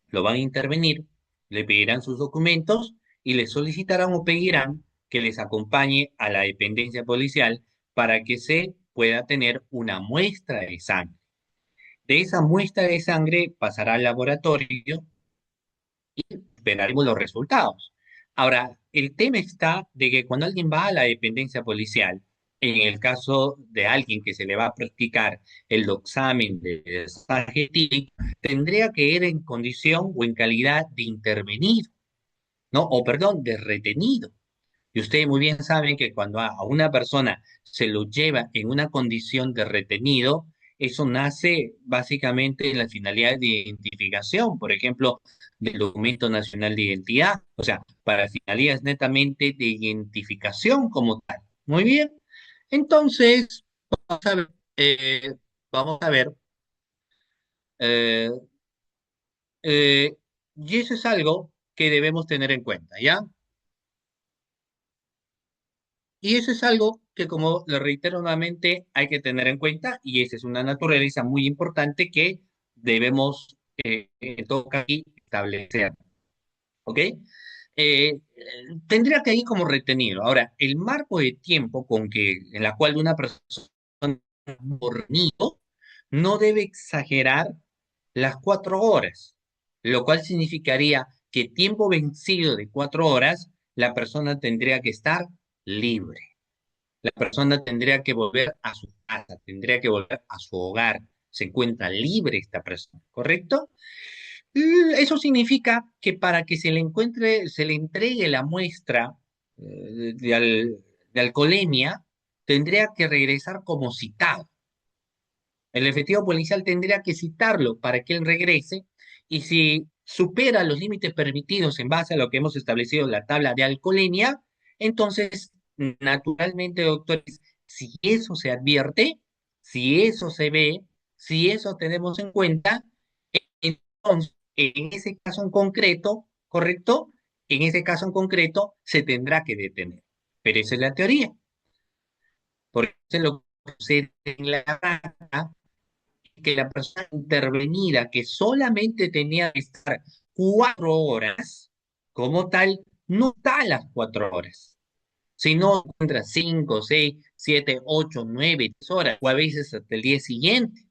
lo van a intervenir, le pedirán sus documentos y le solicitarán o pedirán que les acompañe a la dependencia policial para que se pueda tener una muestra de sangre. De esa muestra de sangre pasará al laboratorio, esperaremos los resultados. Ahora, el tema está de que cuando alguien va a la dependencia policial, en el caso de alguien que se le va a practicar el examen de desfaje etílico, tendría que ir en condición o en calidad de intervenido, ¿no? O perdón, de retenido. Y ustedes muy bien saben que cuando a una persona se lo lleva en una condición de retenido, eso nace básicamente en la finalidad de identificación, por ejemplo, del documento nacional de identidad, o sea, para finalidades netamente de identificación como tal. Muy bien. Entonces, vamos a ver, eh, vamos a ver, eh, eh, y eso es algo que debemos tener en cuenta, ¿ya? Y eso es algo que, como lo reitero nuevamente, hay que tener en cuenta y esa es una naturaleza muy importante que debemos, en todo caso, establecer. ¿Ok? Tendría que ir como retenido. Ahora, el marco de tiempo en la cual una persona dormido no debe exagerar las 4 horas, lo cual significaría que tiempo vencido de 4 horas, la persona tendría que estar libre. La persona tendría que volver a su casa, tendría que volver a su hogar. Se encuentra libre esta persona, ¿correcto? Eso significa que para que se le encuentre, se le entregue la muestra de alcoholemia, tendría que regresar como citado. El efectivo policial tendría que citarlo para que él regrese y si supera los límites permitidos en base a lo que hemos establecido en la tabla de alcoholemia, entonces, naturalmente, doctores, si eso se advierte, si eso se ve, si eso tenemos en cuenta, entonces, en ese caso en concreto, ¿correcto? En ese caso en concreto, se tendrá que detener. Pero esa es la teoría, porque eso es lo que sucede en la práctica que la persona intervenida, que solamente tenía que estar 4 horas, como tal, no está a las 4 horas, sino encuentra 5, 6, 7, 8, 9 10 horas, o a veces hasta el día siguiente.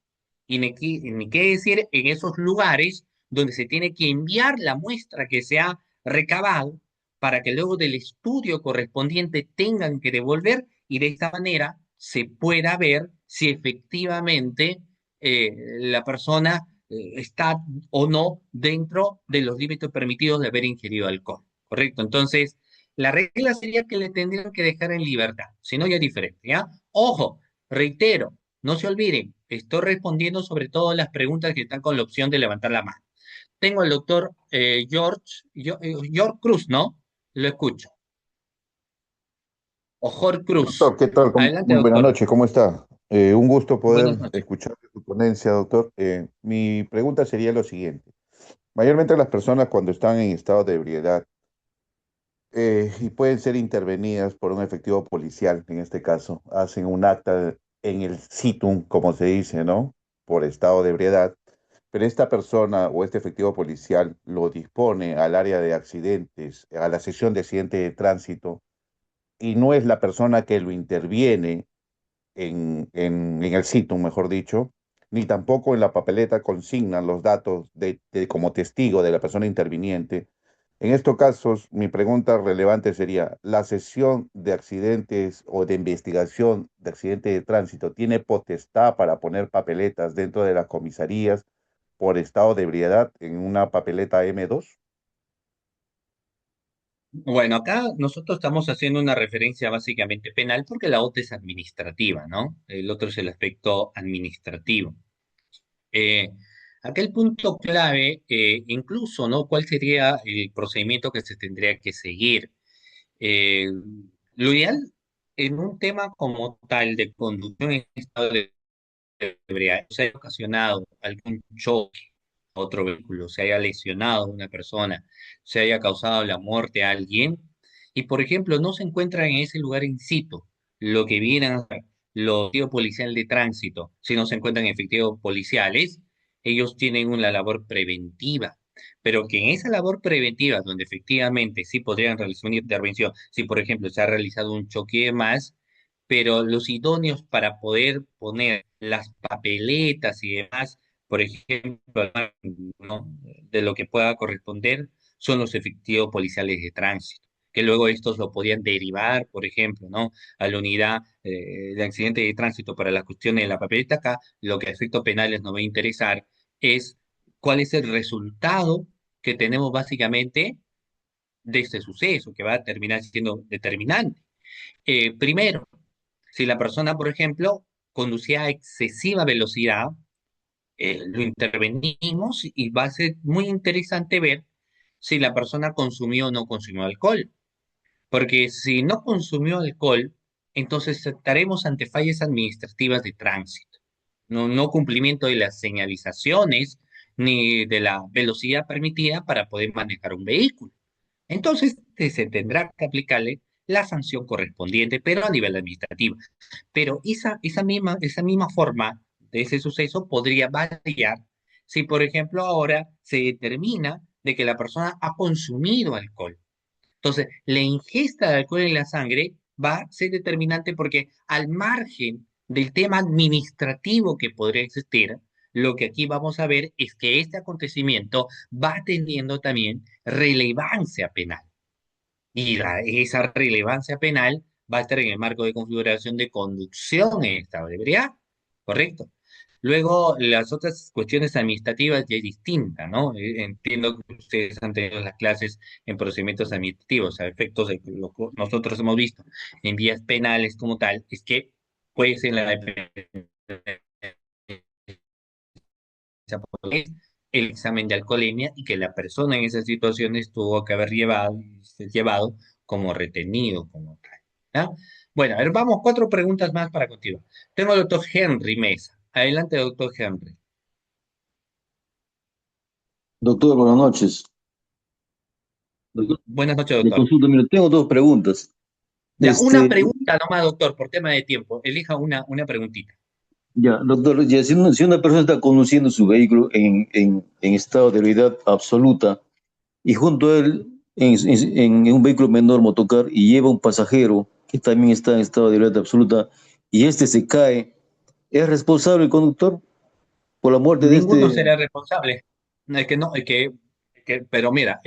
Y ni qué decir en esos lugares donde se tiene que enviar la muestra que se ha recabado para que luego del estudio correspondiente tengan que devolver y de esta manera se pueda ver si efectivamente la persona está o no dentro de los límites permitidos de haber ingerido alcohol. ¿Correcto? Entonces, la regla sería que le tendrían que dejar en libertad, si no ya es diferente, ¿ya? Ojo, reitero, no se olviden, estoy respondiendo sobre todo las preguntas que están con la opción de levantar la mano. Tengo al doctor George Cruz, ¿no? Lo escucho. O Jorge Cruz. Doctor, ¿qué tal? Adelante, Muy buenas doctor. noches, ¿cómo está? Un gusto Buenas poder noches. escuchar su ponencia, doctor. Mi pregunta sería lo siguiente. Mayormente las personas cuando están en estado de ebriedad y pueden ser intervenidas por un efectivo policial, en este caso, hacen un acta en el situm, como se dice, ¿no? Por estado de ebriedad, pero esta persona o este efectivo policial lo dispone al área de accidentes, a la sección de accidentes de tránsito, y no es la persona que lo interviene en el sitio, mejor dicho, ni tampoco en la papeleta consignan los datos como testigo de la persona interviniente. En estos casos, mi pregunta relevante sería, ¿la sesión de accidentes o de investigación de accidentes de tránsito tiene potestad para poner papeletas dentro de las comisarías por estado de ebriedad en una papeleta M2? Bueno, acá nosotros estamos haciendo una referencia básicamente penal porque la otra es administrativa, ¿no? El otro es el aspecto administrativo. Eh, Acá el punto clave, incluso, ¿no? ¿Cuál sería el procedimiento que se tendría que seguir? Eh, lo ideal en un tema como tal de conducción en estado de ebriedad, se haya ocasionado algún choque a otro vehículo, se haya lesionado a una persona, se haya causado la muerte a alguien, y por ejemplo no se encuentra en ese lugar in situ, lo que vienen a hacer los efectivos policiales de tránsito, si no se encuentran efectivos policiales, ellos tienen una labor preventiva. Pero que en esa labor preventiva, donde efectivamente sí podrían realizar una intervención, si por ejemplo se ha realizado un choque más, pero los idóneos para poder poner las papeletas y demás, por ejemplo, ¿no? de lo que pueda corresponder, son los efectivos policiales de tránsito, que luego estos lo podían derivar, por ejemplo, ¿no? a la unidad de accidente de tránsito para las cuestiones de la papeleta. Acá, lo que a efectos penales nos va a interesar es cuál es el resultado que tenemos básicamente de este suceso, que va a terminar siendo determinante. Primero, si la persona, por ejemplo, conducía a excesiva velocidad, lo intervenimos y va a ser muy interesante ver si la persona consumió o no consumió alcohol. Porque si no consumió alcohol, entonces estaremos ante fallas administrativas de tránsito. No, no cumplimiento de las señalizaciones ni de la velocidad permitida para poder manejar un vehículo. Entonces, se tendrá que aplicarle la sanción correspondiente, pero a nivel administrativo. Pero esa misma forma de ese suceso podría variar si, por ejemplo, ahora se determina de que la persona ha consumido alcohol. Entonces, la ingesta de alcohol en la sangre va a ser determinante porque al margen del tema administrativo que podría existir, lo que aquí vamos a ver es que este acontecimiento va teniendo también relevancia penal. Y esa relevancia penal va a estar en el marco de configuración de conducción en estado de ebriedad, ¿correcto? Luego, las otras cuestiones administrativas ya es distinta, ¿no? Entiendo que ustedes han tenido las clases en procedimientos administrativos, a efectos de lo que nosotros hemos visto en vías penales como tal, es que puede ser la el examen de alcoholemia y que la persona en esas situaciones tuvo que haber llevado como retenido como tal. ¿Ya? Bueno, a ver, vamos, cuatro preguntas más para continuar. Tengo al doctor Henry Mesa. Adelante, doctor Henry. Doctor, buenas noches. Doctor, Buenas noches, le doctor. consulto, mire, tengo dos preguntas. Ya, una Este, pregunta nomás, doctor, por tema de tiempo. Elija una preguntita. ya, doctor, ya, si una persona está conduciendo su vehículo en estado de ebriedad absoluta y junto a él, en un vehículo menor motocar, y lleva un pasajero que también está en estado de ebriedad absoluta y este se cae, ¿es responsable el conductor por la muerte de Ninguno este? será responsable. No, es que no, pero mira,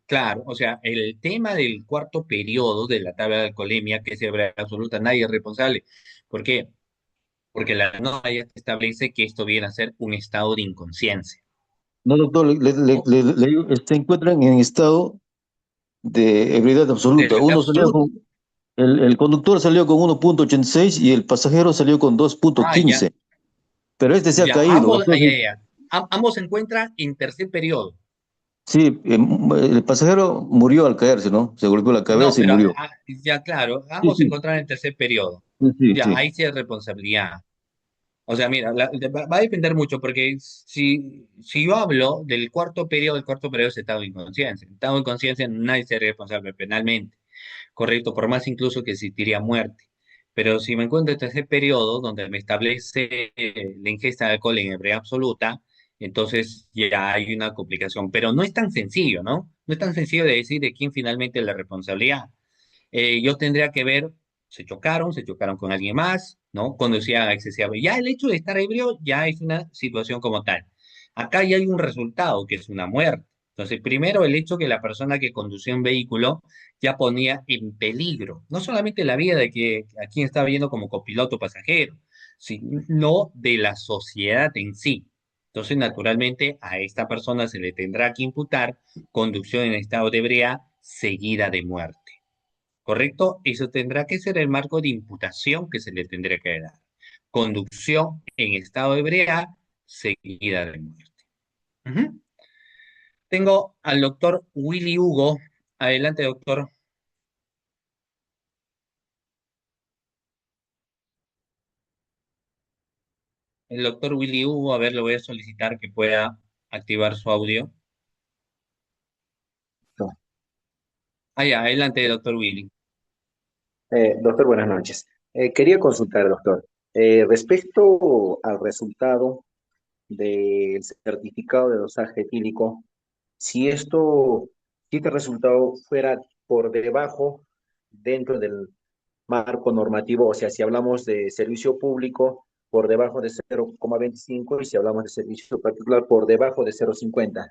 claro, o sea, el tema del cuarto periodo de la tabla de alcoholemia, que es verdad absoluta, nadie es responsable. ¿Por qué? Porque la norma ya establece que esto viene a ser un estado de inconsciencia. No, doctor, O se encuentran en estado de ebriedad de absoluta. la Uno salió absoluta. con, el conductor salió con 1,86 y el pasajero salió con Ah, ya, 2,15. Pero este se ha ya, caído. ambos, Entonces, ya. Ambos se encuentran en tercer periodo. sí, el pasajero murió al caerse, ¿no? Se golpeó la No, cabeza y pero murió. ya claro, Sí, ambos se sí, encuentran en tercer periodo. sí, sí, Ya, sí. ahí sí es responsabilidad. O sea, mira, va a depender mucho, porque si yo hablo del cuarto periodo, el cuarto periodo es estado de inconsciencia. Estado de inconsciencia nadie se responsable penalmente, correcto, por más incluso que existiría muerte. Pero si me encuentro en ese periodo donde me establece la ingesta de alcohol en ebriedad absoluta, entonces ya hay una complicación. Pero no es tan sencillo, ¿no? No es tan sencillo de decir de quién finalmente es la responsabilidad. Yo tendría que ver, se chocaron con alguien más, ¿no? Conducía excesivamente. Ya el hecho de estar ebrio ya es una situación como tal. Acá ya hay un resultado, que es una muerte. Entonces, primero el hecho que la persona que conducía un vehículo ya ponía en peligro, no solamente la vida de que a quien estaba yendo como copiloto pasajero, sino de la sociedad en sí. Entonces, naturalmente, a esta persona se le tendrá que imputar conducción en estado de ebriedad seguida de muerte. ¿Correcto? Eso tendrá que ser el marco de imputación que se le tendría que dar. Conducción en estado de ebriedad seguida de muerte. Ujú. Tengo al doctor Willy Hugo. Adelante, doctor. El doctor Willy Hugo, a ver, le voy a solicitar que pueda activar su audio. Ah, ya, adelante, doctor Willy. Doctor, buenas noches. Quería consultar, doctor, respecto al resultado del certificado de dosaje etílico, si si este resultado fuera por debajo dentro del marco normativo, o sea, si hablamos de servicio público, por debajo de 0,25 y si hablamos de servicio particular, por debajo de 0,50.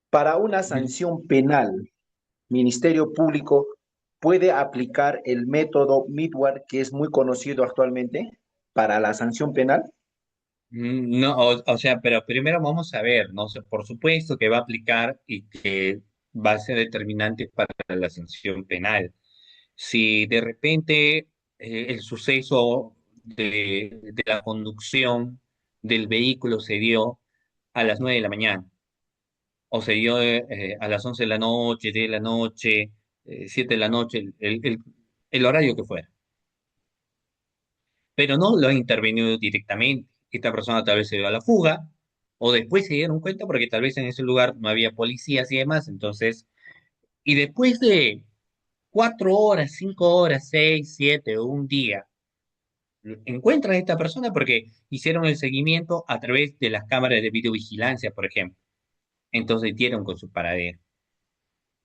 Para una sanción penal, Ministerio Público puede aplicar el método Midward, que es muy conocido actualmente para la sanción penal. No, o sea, pero primero vamos a ver, no sé, por supuesto que va a aplicar y que va a ser determinante para la sanción penal. Si de repente el suceso de la conducción del vehículo se dio a las 9 de la mañana, o se dio a las 11 de la noche, 10 de la noche, 7 de la noche, el horario que fuera, pero no lo ha intervenido directamente. Esta persona tal vez se dio a la fuga, o después se dieron cuenta porque tal vez en ese lugar no había policías y demás, entonces, y después de 4 horas, 5 horas, 6, 7 o un día, encuentran a esta persona porque hicieron el seguimiento a través de las cámaras de videovigilancia, por ejemplo. Entonces dieron con su paradero.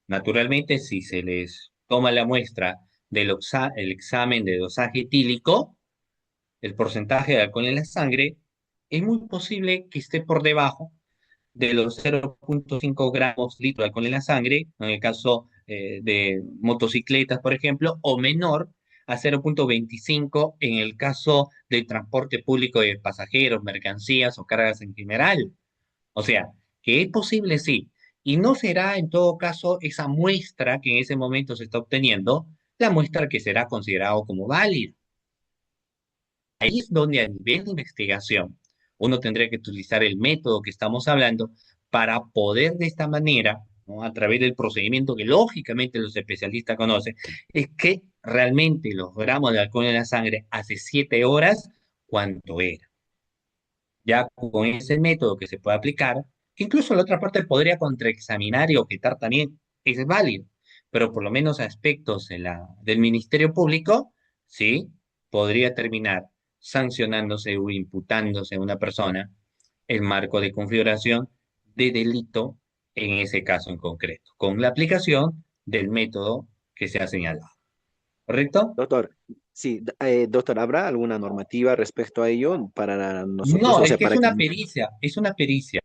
Naturalmente, si se les toma la muestra el examen de dosaje etílico, el porcentaje de alcohol en la sangre, es muy posible que esté por debajo de los 0,5 gramos litro de alcohol en la sangre, en el caso de motocicletas, por ejemplo, o menor a 0,25 en el caso del transporte público de pasajeros, mercancías o cargas en general. O sea, que es posible, sí. Y no será en todo caso esa muestra que en ese momento se está obteniendo la muestra que será considerado como válida. Ahí es donde a nivel de investigación uno tendría que utilizar el método que estamos hablando para poder de esta manera, ¿no? A través del procedimiento que lógicamente los especialistas conocen, es que realmente los gramos de alcohol en la sangre hace 7 horas, ¿cuánto era? Ya con ese método que se puede aplicar, incluso la otra parte podría contraexaminar y objetar también, es válido, pero por lo menos aspectos del Ministerio Público, sí, podría terminar sancionándose o imputándose a una persona el marco de configuración de delito en ese caso en concreto, con la aplicación del método que se ha señalado. ¿Correcto? Doctor, sí, doctor, ¿habrá alguna normativa respecto a ello para nosotros? No, O es sea, que es para que... una pericia, es una pericia.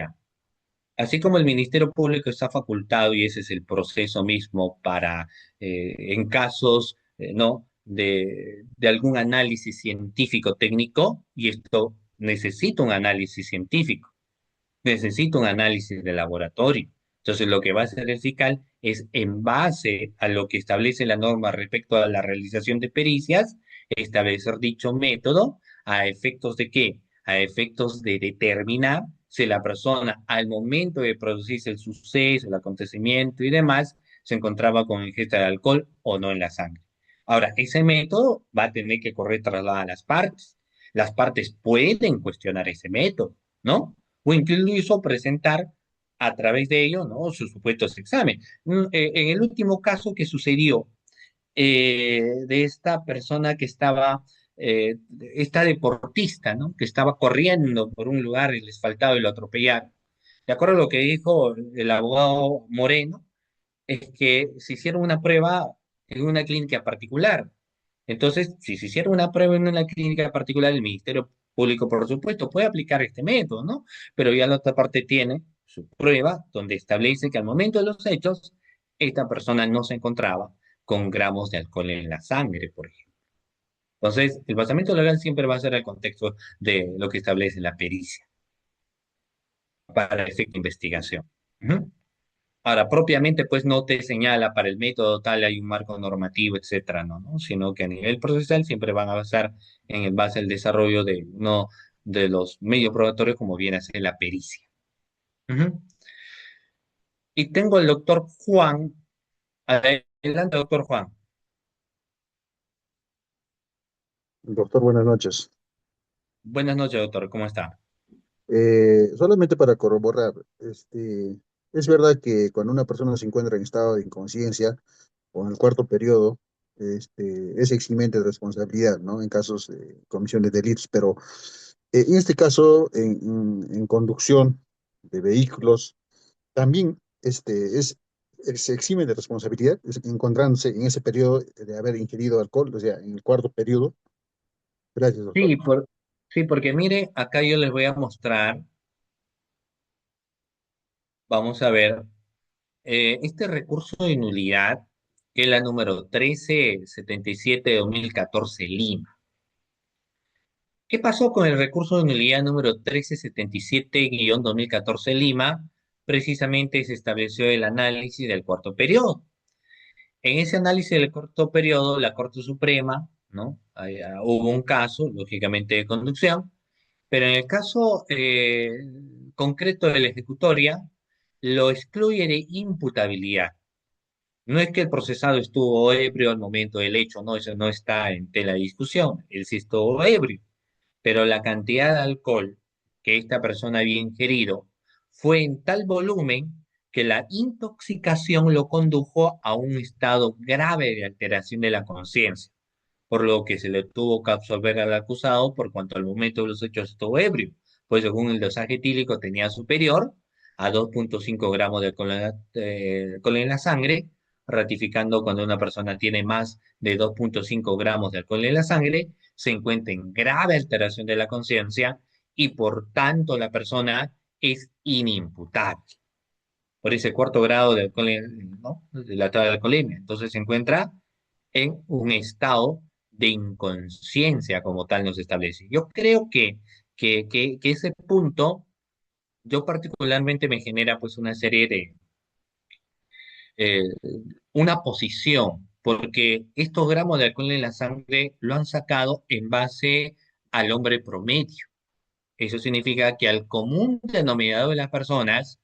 Así como el Ministerio Público está facultado y ese es el proceso mismo para, en casos, ¿no? de algún análisis científico técnico, y esto necesita un análisis científico, necesita un análisis de laboratorio. Entonces, lo que va a hacer el fiscal es, en base a lo que establece la norma respecto a la realización de pericias, establecer dicho método a efectos de qué? A efectos de determinar si la persona al momento de producirse el suceso, el acontecimiento y demás, se encontraba con ingesta de alcohol o no en la sangre. Ahora, ese método va a tener que correr trasladado a las partes. Las partes pueden cuestionar ese método, ¿no? O incluso presentar a través de ello, ¿no? Sus supuestos exámenes. En el último caso que sucedió, de esta persona que estaba, esta deportista, ¿no? Que estaba corriendo por un lugar y les faltaba y lo atropellaron. De acuerdo a lo que dijo el abogado Moreno, es que se hicieron una prueba en una clínica particular. Entonces, si se hiciera una prueba en una clínica particular, el Ministerio Público, por supuesto, puede aplicar este método, ¿no? Pero ya la otra parte tiene su prueba donde establece que al momento de los hechos, esta persona no se encontraba con gramos de alcohol en la sangre, por ejemplo. Entonces, el basamento legal siempre va a ser el contexto de lo que establece la pericia para efecto de investigación. Ujú. Ahora, propiamente, pues no te señala para el método tal, hay un marco normativo, etcétera, no, ¿no? Sino que a nivel procesal siempre van a basar en el base al desarrollo de uno de los medios probatorios, como viene a ser la pericia. Ujú. Y tengo al doctor Juan. Adelante, doctor Juan. Doctor, buenas noches. Buenas noches, doctor. ¿Cómo está? Solamente para corroborar, es verdad que cuando una persona se encuentra en estado de inconsciencia o en el cuarto periodo, es eximente de responsabilidad, ¿no? En casos de comisión de delitos, pero en este caso, en conducción de vehículos, también se exime de responsabilidad, encontrándose en ese periodo de haber ingerido alcohol, o sea, en el cuarto periodo. Gracias, doctor. Sí, sí, porque mire, acá yo les voy a mostrar, vamos a ver, este recurso de nulidad, que es la número 1377 de 2014 Lima. ¿Qué pasó con el recurso de nulidad número 1377-2014 Lima? Precisamente se estableció el análisis del cuarto periodo. En ese análisis del cuarto periodo, la Corte Suprema, ¿no? Hubo un caso, lógicamente, de conducción, pero en el caso concreto de la ejecutoria, lo excluye de imputabilidad. No es que el procesado estuvo ebrio al momento del hecho, no, eso no está en tela de discusión, él sí estuvo ebrio, pero la cantidad de alcohol que esta persona había ingerido fue en tal volumen que la intoxicación lo condujo a un estado grave de alteración de la conciencia, por lo que se le tuvo que absolver al acusado por cuanto al momento de los hechos estuvo ebrio, pues según el dosaje etílico tenía superior a 2,5 gramos de alcohol en la sangre, ratificando cuando una persona tiene más de 2,5 gramos de alcohol en la sangre, se encuentra en grave alteración de la conciencia y por tanto la persona es inimputable por ese cuarto grado de alcohol, ¿no? De la tabla de alcoholemia. Entonces se encuentra en un estado de inconsciencia como tal nos establece. Yo creo que ese punto, yo particularmente me genera pues una serie de, eh, una posición, porque estos gramos de alcohol en la sangre lo han sacado en base al hombre promedio. Eso significa que al común denominador de las personas,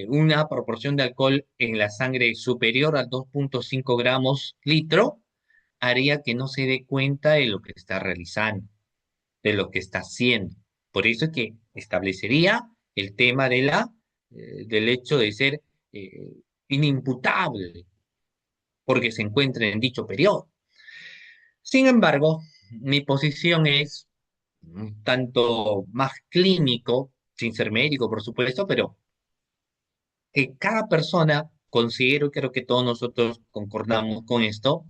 una proporción de alcohol en la sangre superior a 2,5 gramos litro haría que no se dé cuenta de lo que está realizando, de lo que está haciendo. Por eso es que establecería el tema del hecho de ser eh, inimputable, porque se encuentra en dicho periodo. Sin embargo, mi posición es un tanto más clínico, sin ser médico, por supuesto, pero que cada persona, considero y creo que todos nosotros concordamos con esto,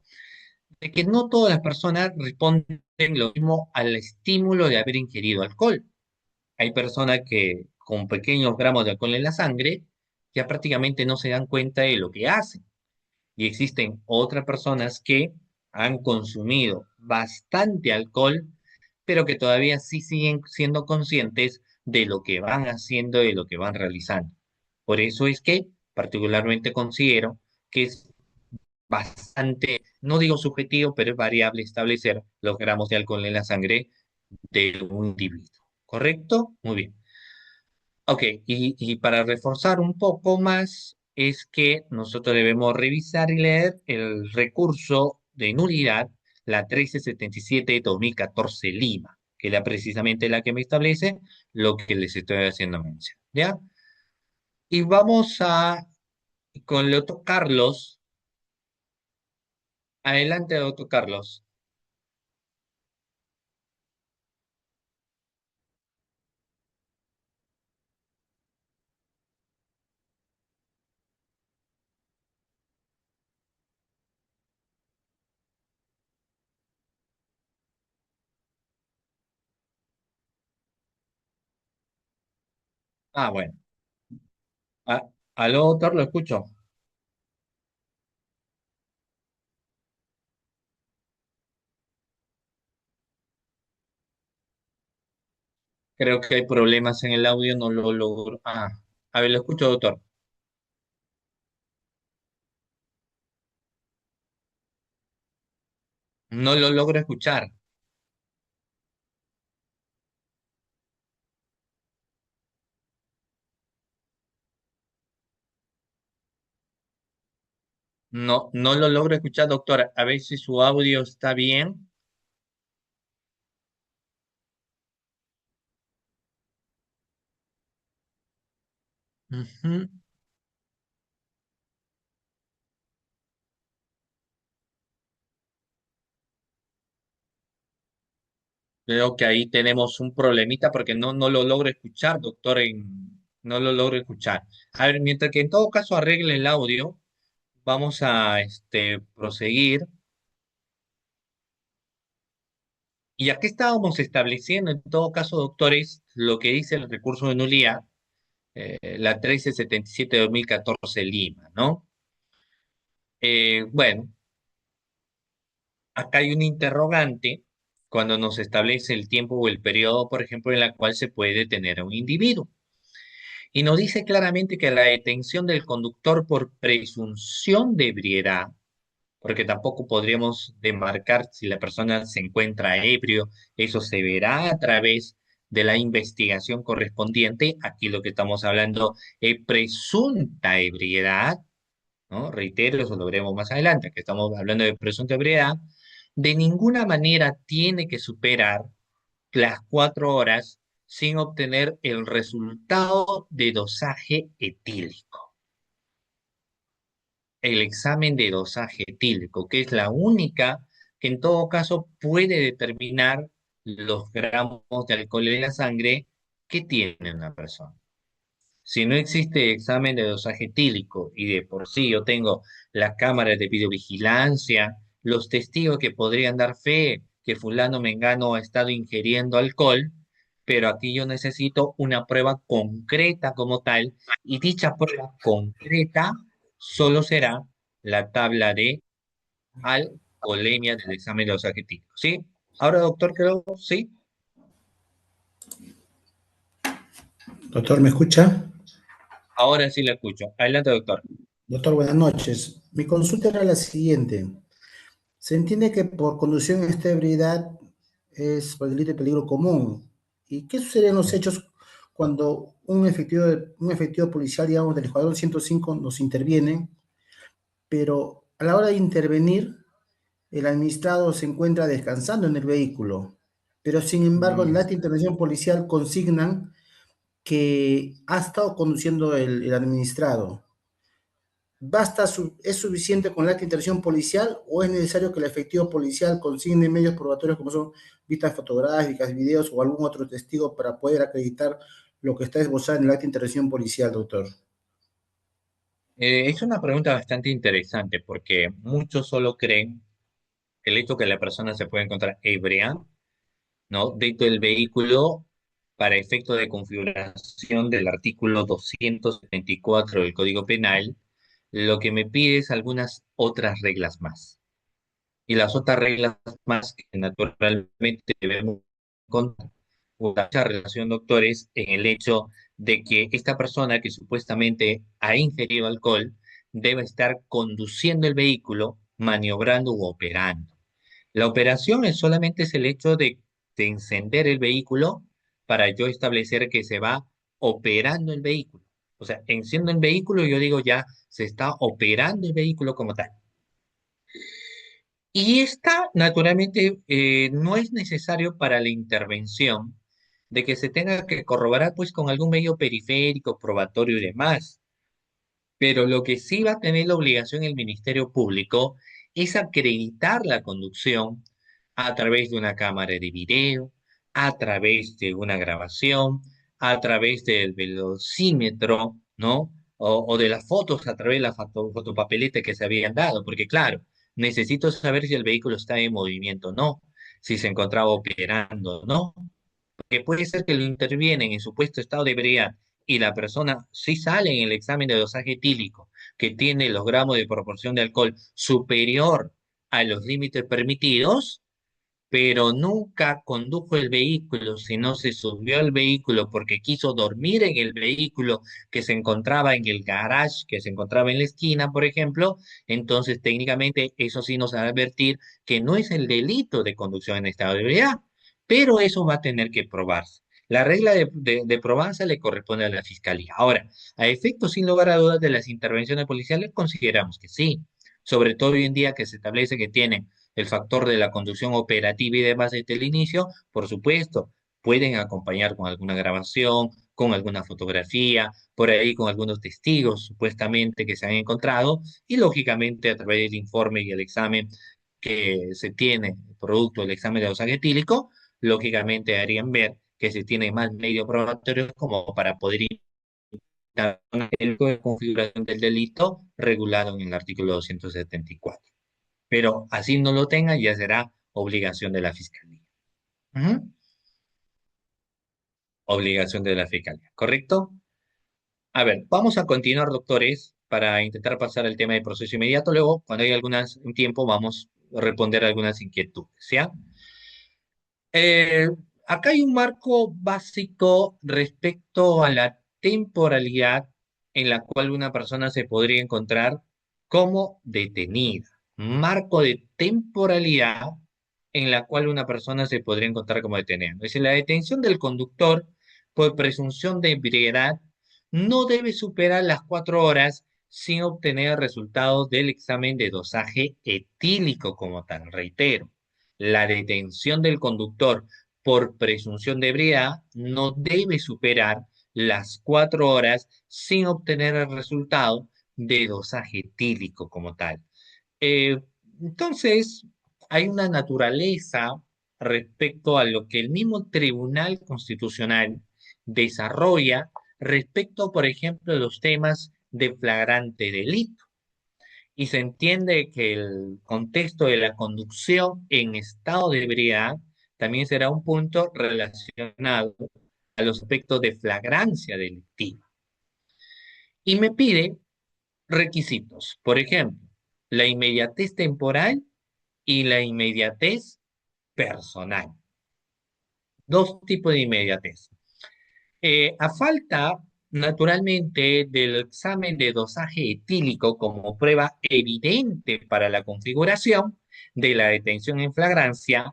de que no todas las personas responden lo mismo al estímulo de haber ingerido alcohol. Hay personas que con pequeños gramos de alcohol en la sangre, ya prácticamente no se dan cuenta de lo que hacen. Y existen otras personas que han consumido bastante alcohol, pero que todavía sí siguen siendo conscientes de lo que van haciendo y de lo que van realizando. Por eso es que particularmente considero que es bastante, no digo subjetivo, pero es variable establecer los gramos de alcohol en la sangre de un individuo. ¿Correcto? Muy bien. Ok, y para reforzar un poco más, es que nosotros debemos revisar y leer el recurso de nulidad, la 1377-2014 Lima, que es precisamente la que me establece lo que les estoy haciendo mención. ¿Ya? Y vamos con el otro Carlos. Adelante, doctor Carlos. Bueno. Ah, aló, doctor, lo escucho. Creo que hay problemas en el audio, no lo logro. A ver, lo escucho, doctor. No lo logro escuchar. No, no lo logro escuchar, doctora. A ver si su audio está bien. Ujú. Creo que ahí tenemos un problemita porque no lo logro escuchar, doctor. No lo logro escuchar. A ver, mientras que en todo caso arregle el audio, vamos a proseguir. Y aquí estábamos estableciendo, en todo caso, doctores, lo que dice el recurso de nulidad, la 1377-2014 Lima, ¿no? Bueno, acá hay un interrogante cuando nos establece el tiempo o el periodo, por ejemplo, en la cual se puede detener a un individuo. Y nos dice claramente que la detención del conductor por presunción de ebriedad, porque tampoco podríamos demarcar si la persona se encuentra ebrio, eso se verá a través de la investigación correspondiente. Aquí lo que estamos hablando es presunta ebriedad, ¿no? Reitero, eso lo veremos más adelante, que estamos hablando de presunta ebriedad. De ninguna manera tiene que superar las 4 horas sin obtener el resultado de dosaje etílico. El examen de dosaje etílico, que es la única que en todo caso puede determinar los gramos de alcohol en la sangre que tiene una persona. Si no existe examen de dosaje etílico y de por sí yo tengo las cámaras de videovigilancia, los testigos que podrían dar fe que fulano mengano ha estado ingiriendo alcohol, pero aquí yo necesito una prueba concreta como tal, y dicha prueba concreta solo será la tabla de alcoholemia del examen de dosaje etílico. ¿Sí? Ahora, doctor, creo, ¿sí? Doctor, ¿me escucha? Ahora sí la escucho. Adelante, doctor. Doctor, buenas noches. Mi consulta era la siguiente. Se entiende que por conducción en esta ebriedad es por delito de peligro común. ¿Y qué sucede en los hechos cuando un efectivo policial, digamos, del Escuadrón 105 nos interviene, pero a la hora de intervenir, el administrado se encuentra descansando en el vehículo, pero sin embargo en la acta de intervención policial consignan que ha estado conduciendo el administrado? ¿Es suficiente con la acta de intervención policial o es necesario que el efectivo policial consigne medios probatorios como son vistas fotográficas, videos o algún otro testigo para poder acreditar lo que está esbozado en el acta de intervención policial, doctor? Es una pregunta bastante interesante porque muchos solo creen el hecho que la persona se puede encontrar ebria, ¿no? Dentro del vehículo para efecto de configuración del artículo 274 del Código Penal, lo que me pide es algunas otras reglas más. Y las otras reglas más que naturalmente debemos contar con mucha relación, doctores, en el hecho de que esta persona que supuestamente ha ingerido alcohol debe estar conduciendo el vehículo, maniobrando u operando. La operación solamente es el hecho de encender el vehículo para yo establecer que se va operando el vehículo. O sea, enciendo el vehículo y yo digo ya se está operando el vehículo como tal. Y esta, naturalmente, no es necesario para la intervención de que se tenga que corroborar pues con algún medio periférico, probatorio y demás. Pero lo que sí va a tener la obligación el Ministerio Público es acreditar la conducción a través de una cámara de video, a través de una grabación, a través del velocímetro, ¿no? O de las fotos a través de la fotopapeleta que se habían dado, porque claro, necesito saber si el vehículo está en movimiento o no, si se encontraba operando o no, que puede ser que lo intervienen en supuesto estado de ebriedad y la persona sí sale en el examen de dosaje etílico que tiene los gramos de proporción de alcohol superior a los límites permitidos, pero nunca condujo el vehículo, sino se subió al vehículo porque quiso dormir en el vehículo que se encontraba en el garage, que se encontraba en la esquina, por ejemplo, entonces técnicamente eso sí nos va a advertir que no es el delito de conducción en estado de ebriedad, pero eso va a tener que probarse. La regla de probanza le corresponde a la fiscalía. Ahora, a efectos sin lugar a dudas de las intervenciones policiales, consideramos que sí, sobre todo hoy en día que se establece que tienen el factor de la conducción operativa y demás desde el inicio, por supuesto, pueden acompañar con alguna grabación, con alguna fotografía, por ahí con algunos testigos supuestamente que se han encontrado y lógicamente a través del informe y el examen que se tiene, producto del examen de dosaje etílico, lógicamente harían ver que se tiene más medios probatorios como para poder indicar el código de configuración del delito regulado en el artículo 274. Pero así no lo tenga, ya será obligación de la fiscalía. Ujú. Obligación de la fiscalía, ¿correcto? A ver, vamos a continuar, doctores, para intentar pasar al tema de proceso inmediato. Luego, cuando haya un tiempo, vamos a responder algunas inquietudes, ¿ya? Eh, Acá hay un marco básico respecto a la temporalidad en la cual una persona se podría encontrar como detenida. Marco de temporalidad en la cual una persona se podría encontrar como detenida. Es decir, la detención del conductor por presunción de ebriedad no debe superar las 4 horas sin obtener resultados del examen de dosaje etílico como tal. Reitero, la detención del conductor por presunción de ebriedad no debe superar las 4 horas sin obtener el resultado de dosaje etílico como tal. Eh, entonces, hay una naturaleza respecto a lo que el mismo Tribunal Constitucional desarrolla respecto, por ejemplo, de los temas de flagrante delito. Y se entiende que el contexto de la conducción en estado de ebriedad también será un punto relacionado a los aspectos de flagrancia delictiva. Y me pide requisitos, por ejemplo, la inmediatez temporal y la inmediatez personal. Dos tipos de inmediatez. A falta, naturalmente, del examen de dosaje etílico como prueba evidente para la configuración de la detención en flagrancia,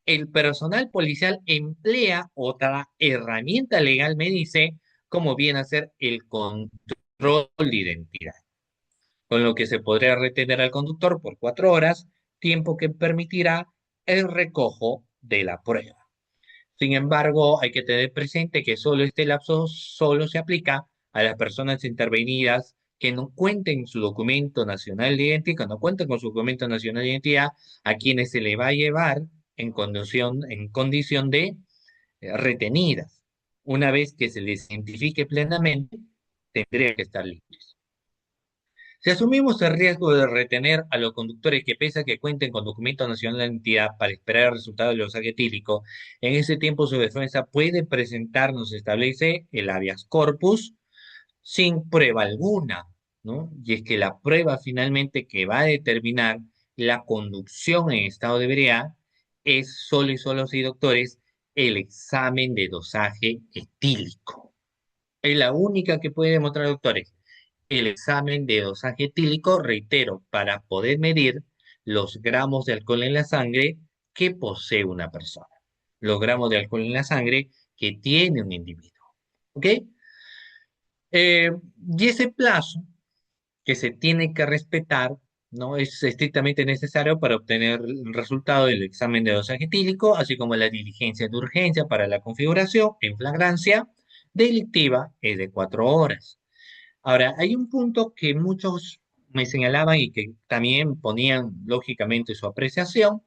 el personal policial emplea otra herramienta legal, me dice, como viene a ser el control de identidad, con lo que se podría retener al conductor por 4 horas, tiempo que permitirá el recojo de la prueba. Sin embargo, hay que tener presente que solo este lapso solo se aplica a las personas intervenidas que no cuenten su documento nacional de identidad, que no cuenten con su documento nacional de identidad, a quienes se le va a llevar en condición de retenidas. Una vez que se les identifique plenamente, tendrían que estar libres. Si asumimos el riesgo de retener a los conductores que pese a que cuenten con documento nacional de identidad para esperar el resultado del dosaje etílico, en ese tiempo su defensa puede presentarnos, establece el habeas corpus, sin prueba alguna, ¿no? Y es que la prueba finalmente que va a determinar la conducción en estado de ebriedad es solo y solo, sí, doctores, el examen de dosaje etílico. Es la única que puede demostrar, doctores, el examen de dosaje etílico, reitero, para poder medir los gramos de alcohol en la sangre que posee una persona, los gramos de alcohol en la sangre que tiene un individuo. ¿Ok? Y ese plazo que se tiene que respetar, ¿no? Es estrictamente necesario para obtener el resultado del examen de dosaje etílico, así como la diligencia de urgencia para la configuración en flagrancia delictiva es de 4 horas. Ahora, hay un punto que muchos me señalaban y que también ponían lógicamente su apreciación,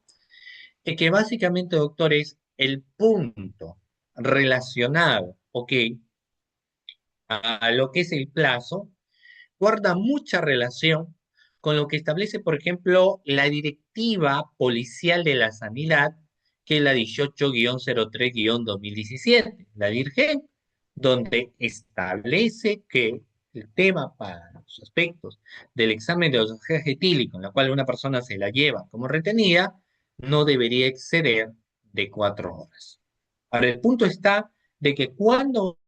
es que básicamente, doctor, es el punto relacionado, ok, a lo que es el plazo guarda mucha relación con lo que establece, por ejemplo, la Directiva Policial de la Sanidad, que es la 18-03-2017, la DIRGEN, donde establece que el tema para los aspectos del examen de dosaje etílico, en la cual una persona se la lleva como retenida, no debería exceder de 4 horas. Ahora, el punto está de que cuando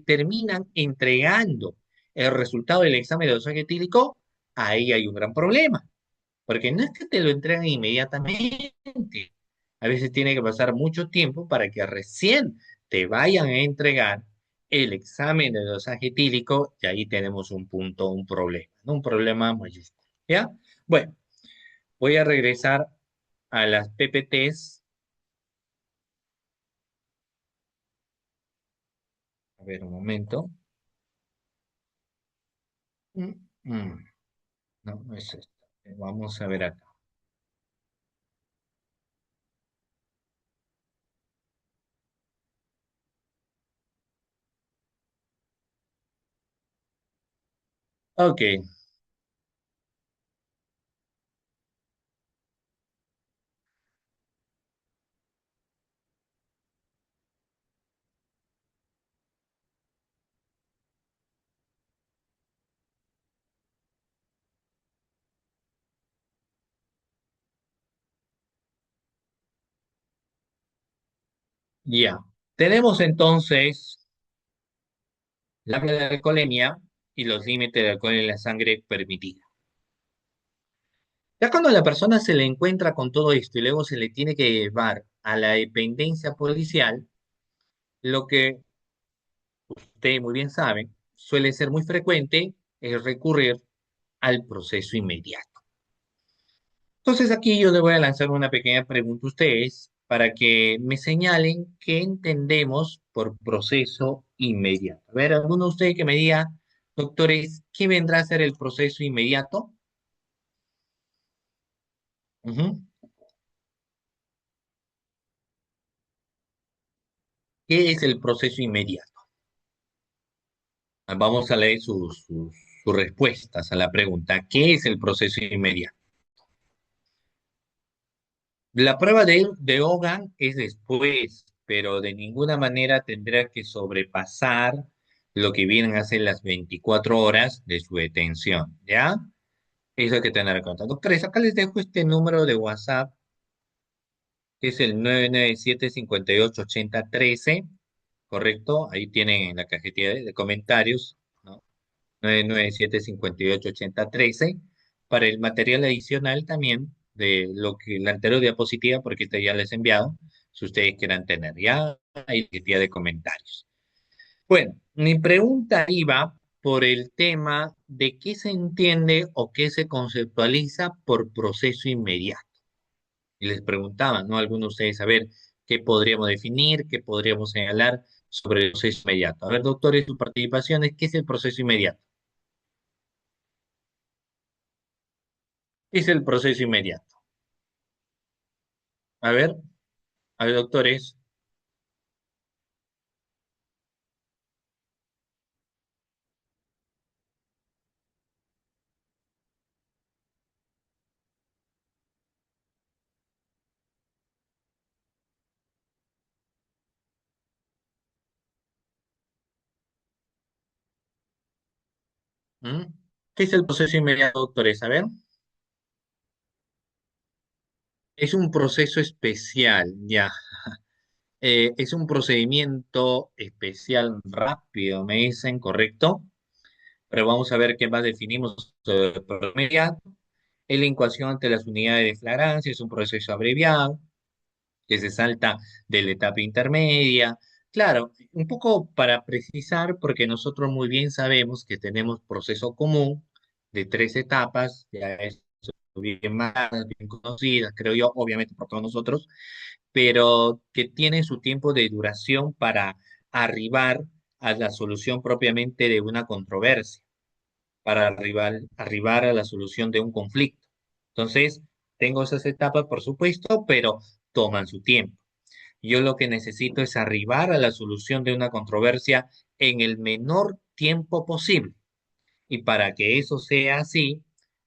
terminan entregando el resultado del examen de dosaje etílico, ahí hay un gran problema, porque no es que te lo entregan inmediatamente, a veces tiene que pasar mucho tiempo para que recién te vayan a entregar el examen de dosaje etílico y ahí tenemos un punto, un problema, ¿no? Un problema mayúsculo, ¿ya? Bueno, voy a regresar a las PPTs. A ver, un momento. Mm, mm, No, no es esto. Vamos a ver acá. Ok, ya. Tenemos entonces la regla de la alcoholemia y los límites de alcohol en la sangre permitida. Ya cuando a la persona se le encuentra con todo esto y luego se le tiene que llevar a la dependencia policial, lo que usted muy bien sabe, suele ser muy frecuente es recurrir al proceso inmediato. Entonces aquí yo le voy a lanzar una pequeña pregunta a ustedes para que me señalen qué entendemos por proceso inmediato. A ver, alguno de ustedes que me diga, doctores, ¿qué vendrá a ser el proceso inmediato? Ujú. ¿Qué es el proceso inmediato? Vamos a leer sus respuestas a la pregunta. ¿Qué es el proceso inmediato? La prueba de Hogan es después, pero de ninguna manera tendrá que sobrepasar lo que vienen a ser las 24 horas de su detención, ¿ya? Eso hay que tener en cuenta. Doctores, acá les dejo este número de WhatsApp, que es el 997-588013, ¿correcto? Ahí tienen en la cajetilla de comentarios, ¿no? 997-588013, para el material adicional también de lo que la anterior diapositiva, porque esta ya les he enviado, si ustedes quieran tener ya ahí cajetilla de comentarios. Bueno, mi pregunta iba por el tema de qué se entiende o qué se conceptualiza por proceso inmediato. Y les preguntaba, ¿no? Algunos de ustedes, a ver, ¿qué podríamos definir, qué podríamos señalar sobre el proceso inmediato? A ver, doctores, su participación es, ¿qué es el proceso inmediato? ¿Qué es el proceso inmediato? A ver, doctores. ¿Mm? ¿Qué es el proceso inmediato, doctores? A ver, es un proceso especial, ya. Es un procedimiento especial rápido, me dicen, ¿correcto? Pero vamos a ver qué más definimos por inmediato. Es la incoación ante las unidades de flagrancia, es un proceso abreviado que se salta de la etapa intermedia. Claro, un poco para precisar, porque nosotros muy bien sabemos que tenemos proceso común de 3 etapas, ya es bien más, bien conocidas, creo yo, obviamente por todos nosotros, pero que tienen su tiempo de duración para arribar a la solución propiamente de una controversia, para arribar a la solución de un conflicto. Entonces, tengo esas etapas, por supuesto, pero toman su tiempo. Yo lo que necesito es arribar a la solución de una controversia en el menor tiempo posible. Y para que eso sea así,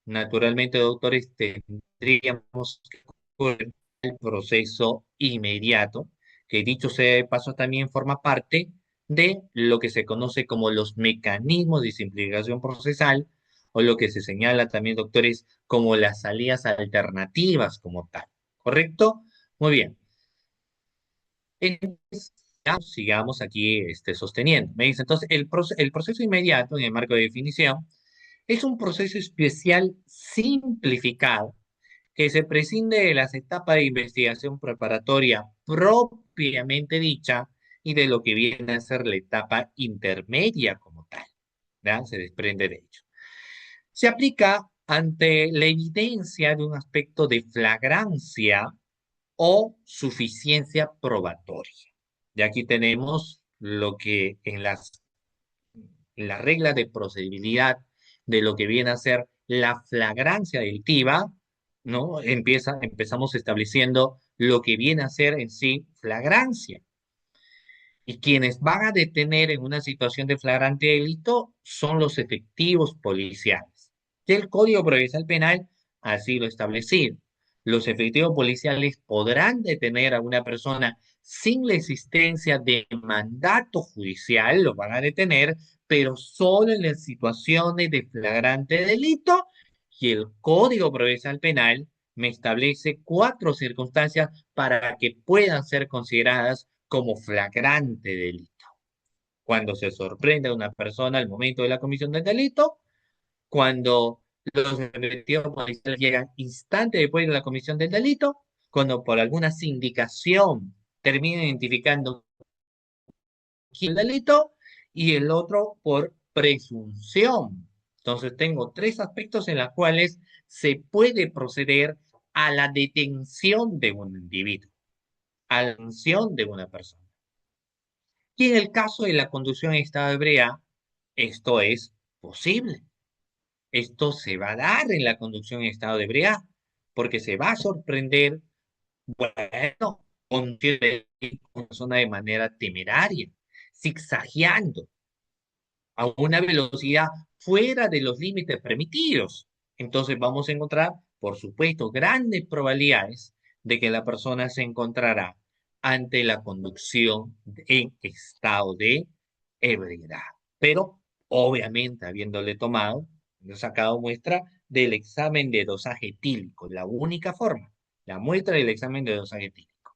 naturalmente, doctores, tendríamos que ocurrir el proceso inmediato, que dicho sea de paso también forma parte de lo que se conoce como los mecanismos de simplificación procesal, o lo que se señala también, doctores, como las salidas alternativas como tal. ¿Correcto? Muy bien. Entonces, sigamos aquí sosteniendo. Me dice, entonces, el proceso inmediato en el marco de definición es un proceso especial simplificado que se prescinde de las etapas de investigación preparatoria propiamente dicha y de lo que viene a ser la etapa intermedia como tal. ¿Ya? Se desprende de ello. Se aplica ante la evidencia de un aspecto de flagrancia o suficiencia probatoria. Y aquí tenemos lo que en la regla de procedibilidad de lo que viene a ser la flagrancia delictiva, ¿no? Empezamos estableciendo lo que viene a ser en sí flagrancia. Y quienes van a detener en una situación de flagrante delito son los efectivos policiales. Y el Código Procesal Penal así lo establecido. Los efectivos policiales podrán detener a una persona sin la existencia de mandato judicial, lo van a detener, pero solo en las situaciones de flagrante delito. Y el Código Procesal Penal me establece 4 circunstancias para que puedan ser consideradas como flagrante delito. Cuando se sorprende a una persona al momento de la comisión del delito, cuando los efectivos policiales llegan instante después de la comisión del delito, cuando por alguna sindicación terminan identificando quién es el delito y el otro por presunción. Entonces tengo 3 aspectos en los cuales se puede proceder a la detención de un individuo, a la detención de una persona. Y en el caso de la conducción en estado de ebriedad, esto es posible. Esto se va a dar en la conducción en estado de ebriedad, porque se va a sorprender, bueno, con una persona de manera temeraria, zigzagueando a una velocidad fuera de los límites permitidos. Entonces vamos a encontrar, por supuesto, grandes probabilidades de que la persona se encontrará ante la conducción en estado de ebriedad. Pero, obviamente, habiéndole sacado muestra del examen de dosaje etílico, la única forma, la muestra del examen de dosaje etílico.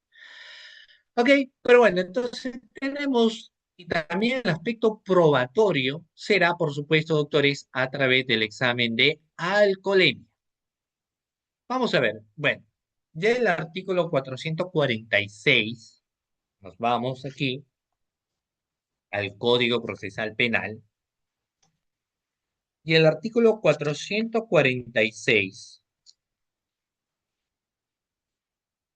Ok, pero bueno, entonces tenemos, y también el aspecto probatorio será, por supuesto, doctores, a través del examen de alcoholemia. Vamos a ver, bueno, ya el artículo 446, nos vamos aquí al Código Procesal Penal, y el artículo 446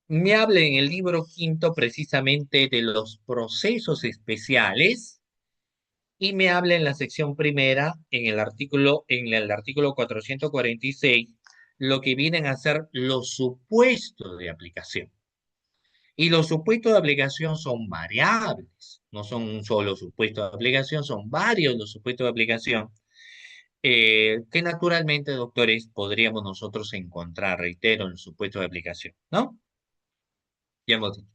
me habla en el libro quinto precisamente de los procesos especiales y me habla en la sección primera, en el artículo 446, lo que vienen a ser los supuestos de aplicación. Y los supuestos de aplicación son variables, no son un solo supuesto de aplicación, son varios los supuestos de aplicación, que naturalmente, doctores, podríamos nosotros encontrar, reitero, en el supuesto de aplicación, ¿no? Ya hemos dicho,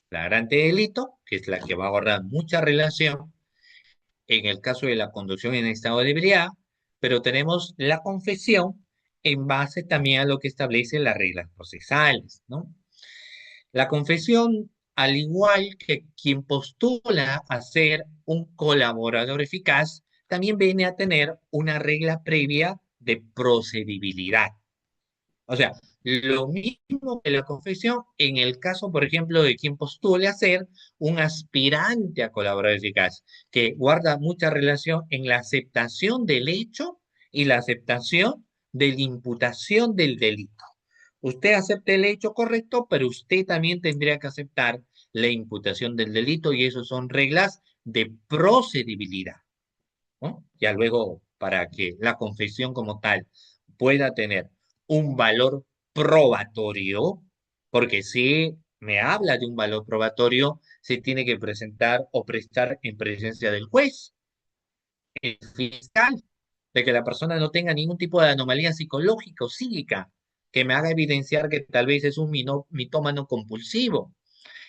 flagrante delito, que es la que va a guardar mucha relación. En el caso de la conducción en estado de ebriedad, pero tenemos la confesión en base también a lo que establecen las reglas procesales, ¿no? La confesión, al igual que quien postula a ser un colaborador eficaz, también viene a tener una regla previa de procedibilidad. O sea, lo mismo que la confesión en el caso, por ejemplo, de quien postule a ser un aspirante a colaborador eficaz, que guarda mucha relación en la aceptación del hecho y la aceptación de la imputación del delito. Usted acepta el hecho correcto, pero usted también tendría que aceptar la imputación del delito y eso son reglas de procedibilidad, ¿no? Ya luego, para que la confesión como tal pueda tener un valor probatorio, porque si me habla de un valor probatorio, se tiene que presentar o prestar en presencia del juez, el fiscal, de que la persona no tenga ningún tipo de anomalía psicológica o psíquica que me haga evidenciar que tal vez es un mitómano compulsivo,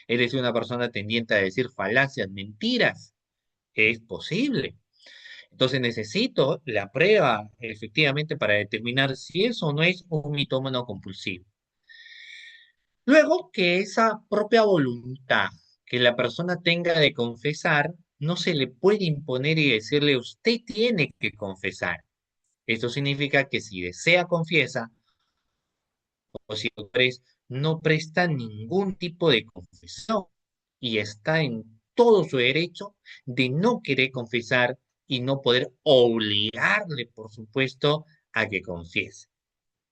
es decir, una persona tendiente a decir falacias, mentiras. Es posible. Entonces necesito la prueba efectivamente para determinar si eso o no es un mitómano compulsivo. Luego que esa propia voluntad que la persona tenga de confesar, no se le puede imponer y decirle usted tiene que confesar. Esto significa que si desea confiesa o si autores no presta ningún tipo de confesión y está en todo su derecho de no querer confesar y no poder obligarle, por supuesto, a que confiese.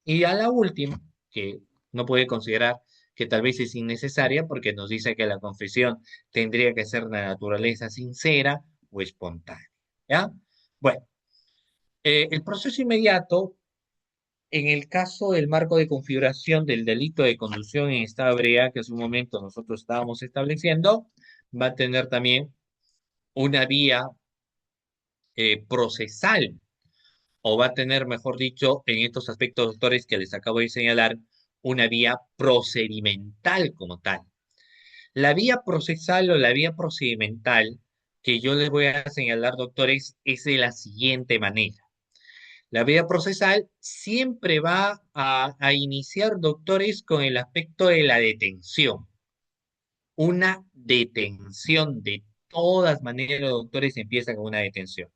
Y a la última, que no puede considerar que tal vez es innecesaria porque nos dice que la confesión tendría que ser de naturaleza sincera o espontánea. ¿Ya? Bueno, el proceso inmediato en el caso del marco de configuración del delito de conducción en estado de ebriedad que hace un momento nosotros estábamos estableciendo, va a tener también una vía procesal, o va a tener, mejor dicho, en estos aspectos, doctores, que les acabo de señalar, una vía procedimental como tal. La vía procesal o la vía procedimental que yo les voy a señalar, doctores, es de la siguiente manera. La vía procesal siempre va a iniciar, doctores, con el aspecto de la detención. Una detención de todas maneras, doctores, empieza con una detención,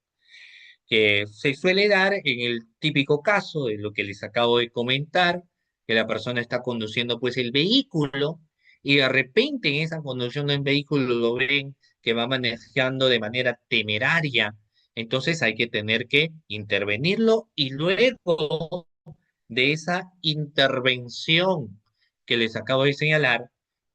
que se suele dar en el típico caso de lo que les acabo de comentar, que la persona está conduciendo pues el vehículo y de repente en esa conducción del vehículo lo ven que va manejando de manera temeraria. Entonces hay que tener que intervenirlo y luego de esa intervención que les acabo de señalar,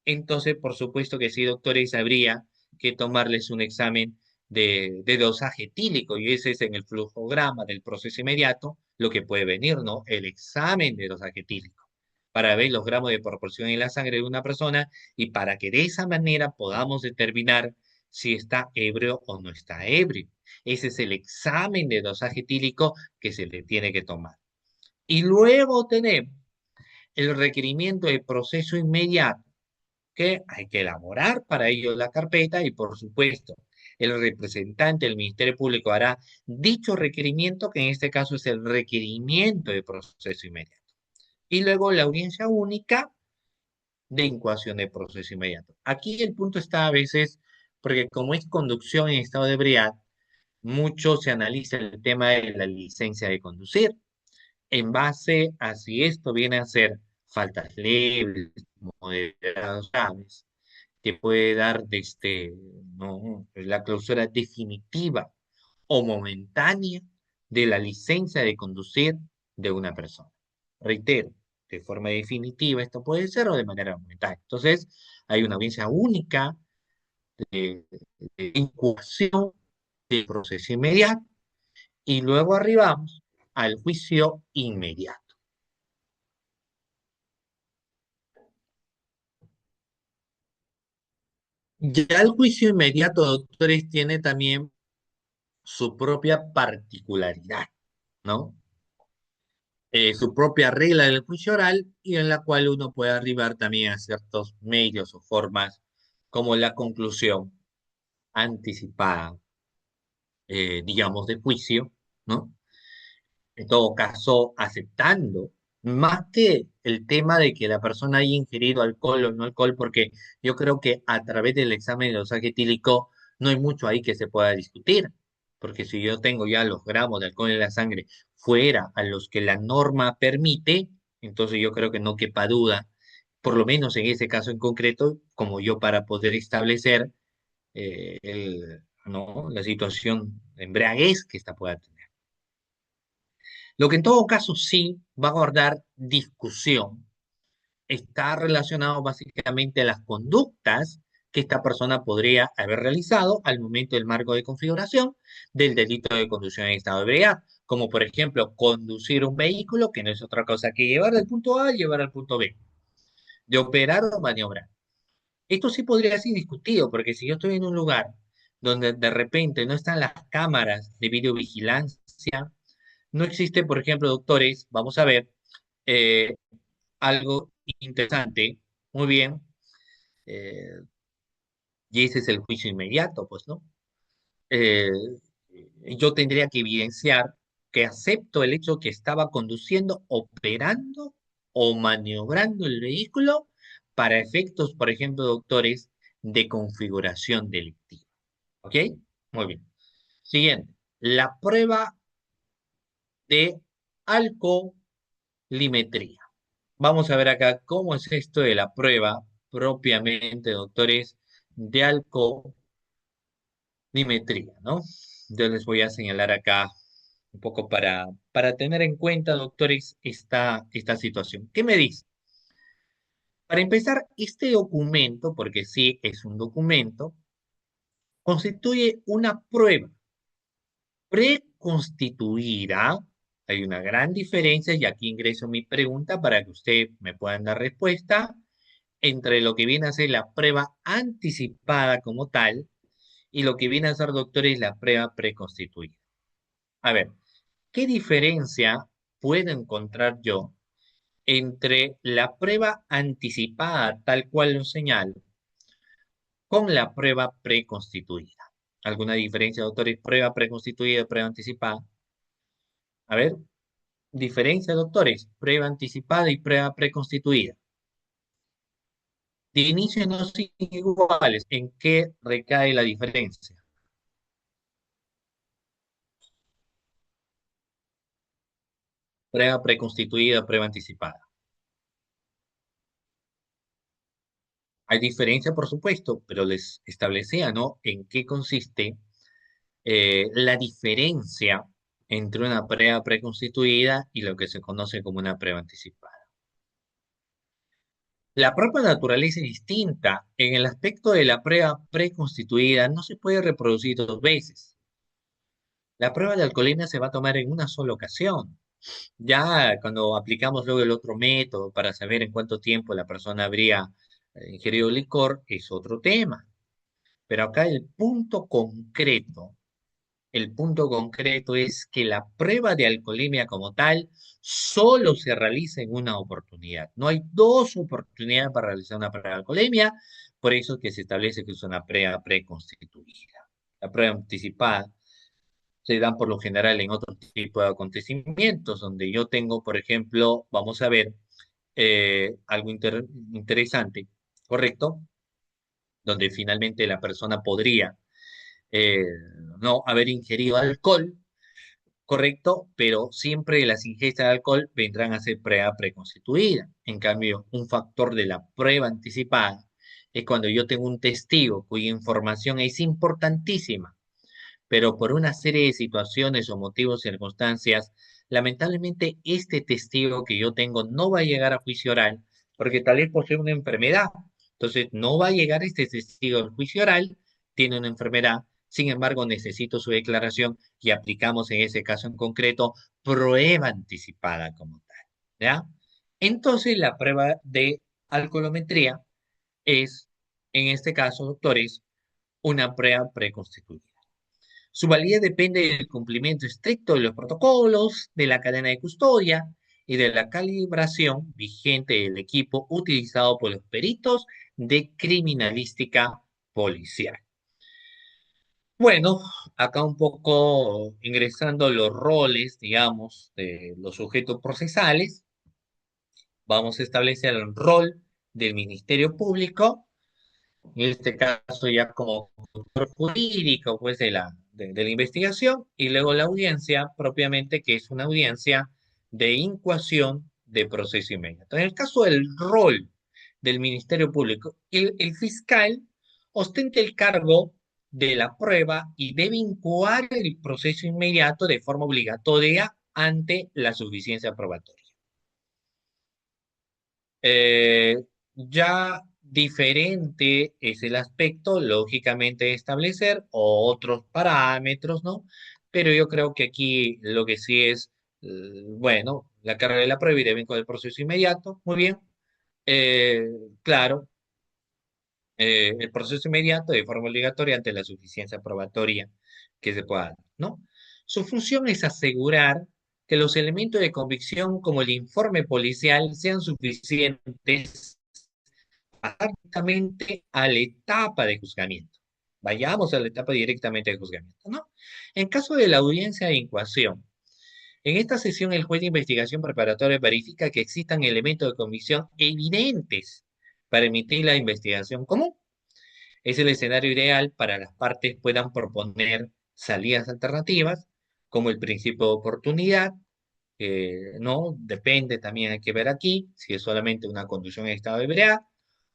entonces por supuesto que sí, doctores, habría que tomarles un examen de dosaje etílico, y ese es en el flujograma del proceso inmediato lo que puede venir, ¿no? El examen de dosaje etílico, para ver los gramos de proporción en la sangre de una persona y para que de esa manera podamos determinar si está ebrio o no está ebrio. Ese es el examen de dosaje etílico que se le tiene que tomar. Y luego tenemos el requerimiento de proceso inmediato, que hay que elaborar para ello la carpeta y por supuesto el representante del Ministerio Público hará dicho requerimiento, que en este caso es el requerimiento de proceso inmediato. Y luego la audiencia única de incoación de proceso inmediato. Aquí el punto está a veces, porque como es conducción en estado de ebriedad, mucho se analiza el tema de la licencia de conducir en base a si esto viene a ser faltas leves, moderadas, graves, que puede dar ¿no? la clausura definitiva o momentánea de la licencia de conducir de una persona. Reitero, de forma definitiva esto puede ser o de manera momentánea. Entonces, hay una audiencia única de incoación del proceso inmediato y luego arribamos al juicio inmediato. Ya el juicio inmediato, doctores, tiene también su propia particularidad, ¿no? Su propia regla del juicio oral y en la cual uno puede arribar también a ciertos medios o formas como la conclusión anticipada, digamos, de juicio, ¿no? en todo caso, aceptando, más que el tema de que la persona haya ingerido alcohol o no alcohol, porque yo creo que a través del examen de dosaje etílico no hay mucho ahí que se pueda discutir, porque si yo tengo ya los gramos de alcohol en la sangre fuera a los que la norma permite, entonces yo creo que no quepa duda, por lo menos en ese caso en concreto, como yo para poder establecer ¿no? la situación de embriaguez que esta pueda tener. Lo que en todo caso sí va a guardar discusión está relacionado básicamente a las conductas que esta persona podría haber realizado al momento del marco de configuración del delito de conducción en estado de ebriedad, como por ejemplo conducir un vehículo, que no es otra cosa que llevar del punto A a llevar al punto B, de operar o maniobrar. Esto sí podría ser discutido, porque si yo estoy en un lugar donde de repente no están las cámaras de videovigilancia, no existe, por ejemplo, doctores, vamos a ver, eh, algo interesante, muy bien, eh, y ese es el juicio inmediato, pues, ¿no? Eh, yo tendría que evidenciar que acepto el hecho que estaba conduciendo, operando o maniobrando el vehículo para efectos, por ejemplo, doctores, de configuración delictiva. ¿Ok? Muy bien. Siguiente. La prueba de alcoholimetría. Vamos a ver acá cómo es esto de la prueba propiamente, doctores, de alcoholimetría, ¿no? Yo les voy a señalar acá un poco para tener en cuenta, doctores, esta situación. ¿Qué me dice? Para empezar, este documento, porque sí es un documento, constituye una prueba preconstituida. Hay una gran diferencia y aquí ingreso mi pregunta para que usted me puedan dar respuesta entre lo que viene a ser la prueba anticipada como tal y lo que viene a ser, doctores, la prueba preconstituida. A ver, ¿qué diferencia puedo encontrar yo entre la prueba anticipada, tal cual lo señalo, con la prueba preconstituida? ¿Alguna diferencia, doctores? Prueba preconstituida y prueba anticipada. A ver, diferencia, doctores, prueba anticipada y prueba preconstituida. De inicio no son iguales. ¿En qué recae la diferencia? Prueba preconstituida, prueba anticipada. Hay diferencia, por supuesto, pero les establecía, ¿no? En qué consiste la diferencia entre una prueba preconstituida y lo que se conoce como una prueba anticipada. La propia naturaleza es distinta. En el aspecto de la prueba preconstituida no se puede reproducir dos veces. La prueba de alcoholemia se va a tomar en una sola ocasión. Ya cuando aplicamos luego el otro método para saber en cuánto tiempo la persona habría ingerido licor, es otro tema. Pero acá el punto concreto es que la prueba de alcoholemia como tal solo se realiza en una oportunidad. No hay dos oportunidades para realizar una prueba de alcoholemia, por eso es que se establece que es una prueba preconstituida. La prueba anticipada se dan por lo general en otro tipo de acontecimientos, donde yo tengo, por ejemplo, vamos a ver algo interesante, ¿correcto? Donde finalmente la persona podría eh, no haber ingerido alcohol, ¿correcto? Pero siempre las ingestas de alcohol vendrán a ser prueba preconstituida. En cambio, un factor de la prueba anticipada es cuando yo tengo un testigo cuya información es importantísima, pero por una serie de situaciones o motivos, circunstancias, lamentablemente este testigo que yo tengo no va a llegar a juicio oral porque tal vez posee una enfermedad. Entonces, no va a llegar este testigo al juicio oral, tiene una enfermedad, sin embargo, necesito su declaración y aplicamos en ese caso en concreto prueba anticipada como tal, ¿ya? Entonces, la prueba de alcoholometría es, en este caso, doctores, una prueba preconstituida. Su validez depende del cumplimiento estricto de los protocolos, de la cadena de custodia y de la calibración vigente del equipo utilizado por los peritos de criminalística policial. Bueno, acá un poco ingresando los roles, digamos, de los sujetos procesales, vamos a establecer el rol del Ministerio Público, en este caso ya como conductor jurídico, pues, de la investigación, y luego la audiencia propiamente, que es una audiencia de incoación de proceso inmediato. En el caso del rol del Ministerio Público, el fiscal ostenta el cargo de la prueba y debe incoar el proceso inmediato de forma obligatoria ante la suficiencia probatoria. Eh, ya diferente es el aspecto, lógicamente, de establecer otros parámetros, ¿no? Pero yo creo que aquí lo que sí es, bueno, la carga de la prueba y deben con el proceso inmediato, muy bien. Eh, claro, el proceso inmediato de forma obligatoria ante la suficiencia probatoria que se pueda dar, ¿no? Su función es asegurar que los elementos de convicción como el informe policial sean suficientes directamente a la etapa de juzgamiento. Vayamos a la etapa directamente de juzgamiento, ¿no? En caso de la audiencia de incoación, en esta sesión el juez de investigación preparatoria verifica que existan elementos de convicción evidentes para emitir la investigación común. Es el escenario ideal para las partes puedan proponer salidas alternativas, como el principio de oportunidad, no, depende también, hay que ver aquí, si es solamente una conducción en estado de ebriedad,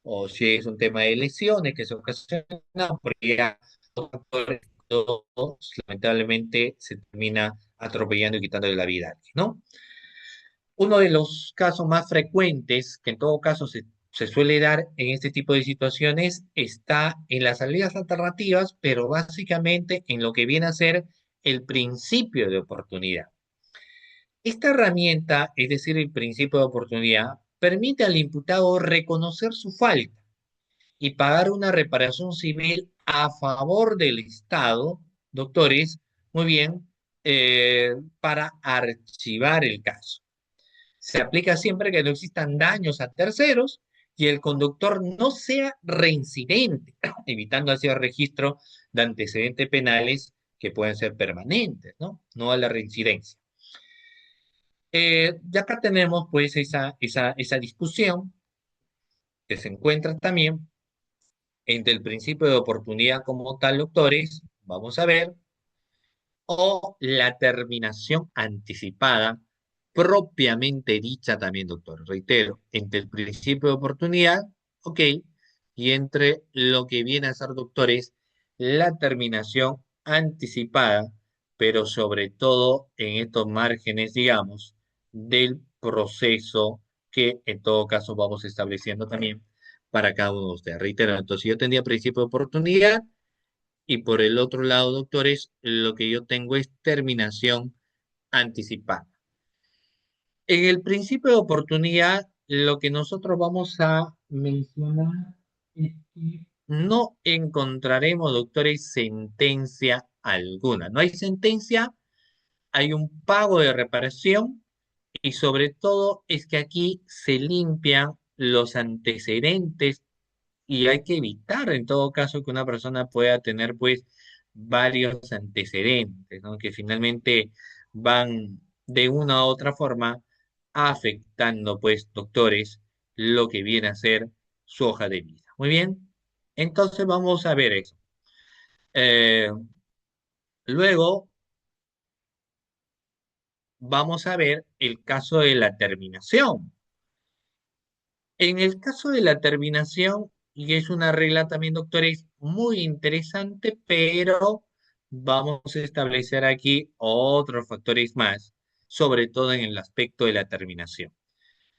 o si es un tema de lesiones que se ocasionan, porque ya todos, lamentablemente se termina atropellando y quitándole la vida a alguien, ¿no? Uno de los casos más frecuentes, que en todo caso se suele dar en este tipo de situaciones, está en las salidas alternativas, pero básicamente en lo que viene a ser el principio de oportunidad. Esta herramienta, es decir, el principio de oportunidad, permite al imputado reconocer su falta y pagar una reparación civil a favor del Estado, doctores, muy bien, para archivar el caso. Se aplica siempre que no existan daños a terceros y el conductor no sea reincidente, evitando así el registro de antecedentes penales que pueden ser permanentes, ¿no? No a la reincidencia. Y acá tenemos pues esa discusión que se encuentra también entre el principio de oportunidad como tal, doctores, vamos a ver, o la terminación anticipada propiamente dicha también, doctor. Reitero, entre el principio de oportunidad, ok, y entre lo que viene a ser, doctores, la terminación anticipada, pero sobre todo en estos márgenes, digamos, del proceso que en todo caso vamos estableciendo también para cada uno de ustedes. Reitero, entonces yo tendría principio de oportunidad y por el otro lado, doctores, lo que yo tengo es terminación anticipada. En el principio de oportunidad, lo que nosotros vamos a mencionar es que no encontraremos, doctores, sentencia alguna. No hay sentencia, hay un pago de reparación y sobre todo es que aquí se limpian los antecedentes y hay que evitar en todo caso que una persona pueda tener pues varios antecedentes, ¿no? Que finalmente van de una u otra forma afectando pues, doctores, lo que viene a ser su hoja de vida. Muy bien, entonces vamos a ver eso. Eh, luego vamos a ver el caso de la terminación. En el caso de la terminación, y es una regla también, doctores, muy interesante, pero vamos a establecer aquí otros factores más, sobre todo en el aspecto de la terminación.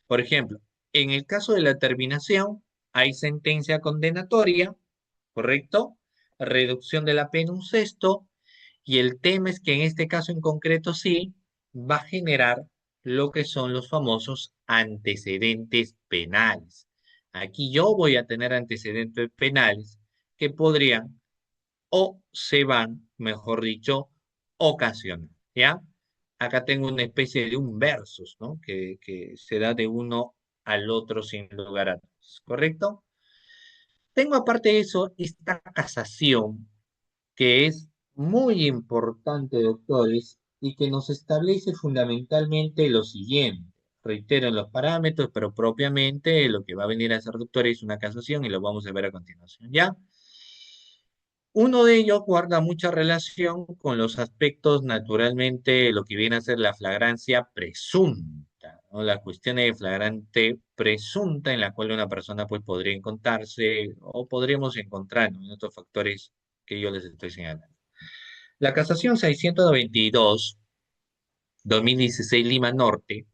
Por ejemplo, en el caso de la terminación, hay sentencia condenatoria, ¿correcto? Reducción de la pena un sexto, y el tema es que en este caso en concreto sí va a generar lo que son los famosos antecedentes penales. Aquí yo voy a tener antecedentes penales que podrían o se van, mejor dicho, ocasionar, ¿ya? Acá tengo una especie de un versus, ¿no? Que se da de uno al otro sin lugar a dudas, ¿correcto? Tengo aparte de eso esta casación, que es muy importante, doctores, y que nos establece fundamentalmente lo siguiente. Reitero en los parámetros, pero propiamente lo que va a venir a hacer, doctores, es una casación y lo vamos a ver a continuación, ¿ya? Uno de ellos guarda mucha relación con los aspectos, naturalmente, lo que viene a ser la flagrancia presunta, ¿no? La cuestión de flagrante presunta en la cual una persona pues podría encontrarse o podríamos encontrar, ¿no?, en estos factores que yo les estoy señalando. La casación 622-2016 Lima Norte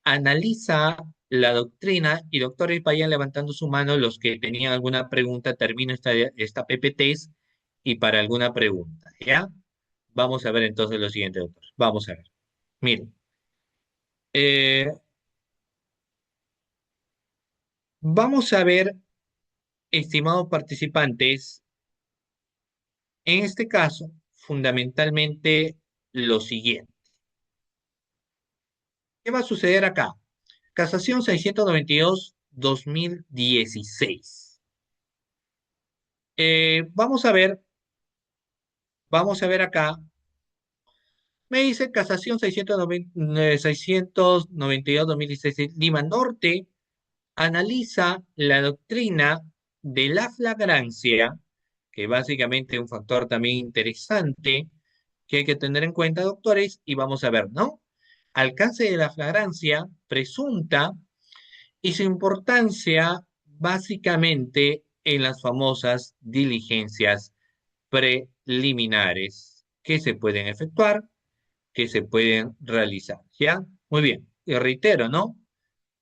analiza la doctrina y doctores vayan levantando su mano los que tenían alguna pregunta, termino esta PPT y para alguna pregunta, ¿ya? Vamos a ver entonces lo siguiente, doctor. Vamos a ver. Miren, eh, vamos a ver, estimados participantes, en este caso, fundamentalmente lo siguiente. ¿Qué va a suceder acá? Casación 692-2016. Vamos a ver acá. Me dice casación 692-2016, Lima Norte analiza la doctrina de la flagrancia, que básicamente es un factor también interesante que hay que tener en cuenta, doctores, y vamos a ver, ¿no? Alcance de la flagrancia presunta y su importancia básicamente en las famosas diligencias preliminares que se pueden efectuar, que se pueden realizar, ¿ya? Muy bien, y reitero, ¿no?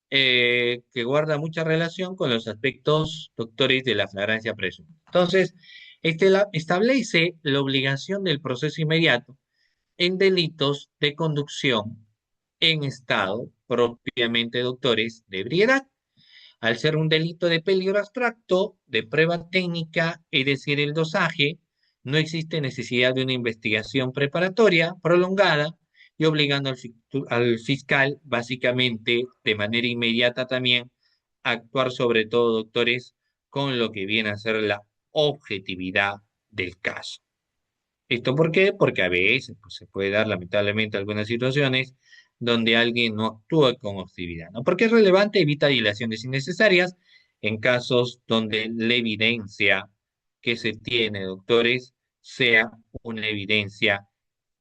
Que guarda mucha relación con los aspectos, doctores, de la flagrancia presunta. Entonces, establece la obligación del proceso inmediato en delitos de conducción en estado propiamente, doctores, de ebriedad. Al ser un delito de peligro abstracto, de prueba técnica, es decir, el dosaje, no existe necesidad de una investigación preparatoria prolongada y obligando al fiscal, básicamente, de manera inmediata también, a actuar sobre todo, doctores, con lo que viene a ser la objetividad del caso. ¿Esto por qué? Porque a veces pues, se puede dar lamentablemente algunas situaciones donde alguien no actúa con objetividad, ¿no? Porque es relevante, evita dilaciones innecesarias en casos donde la evidencia que se tiene, doctores, sea una evidencia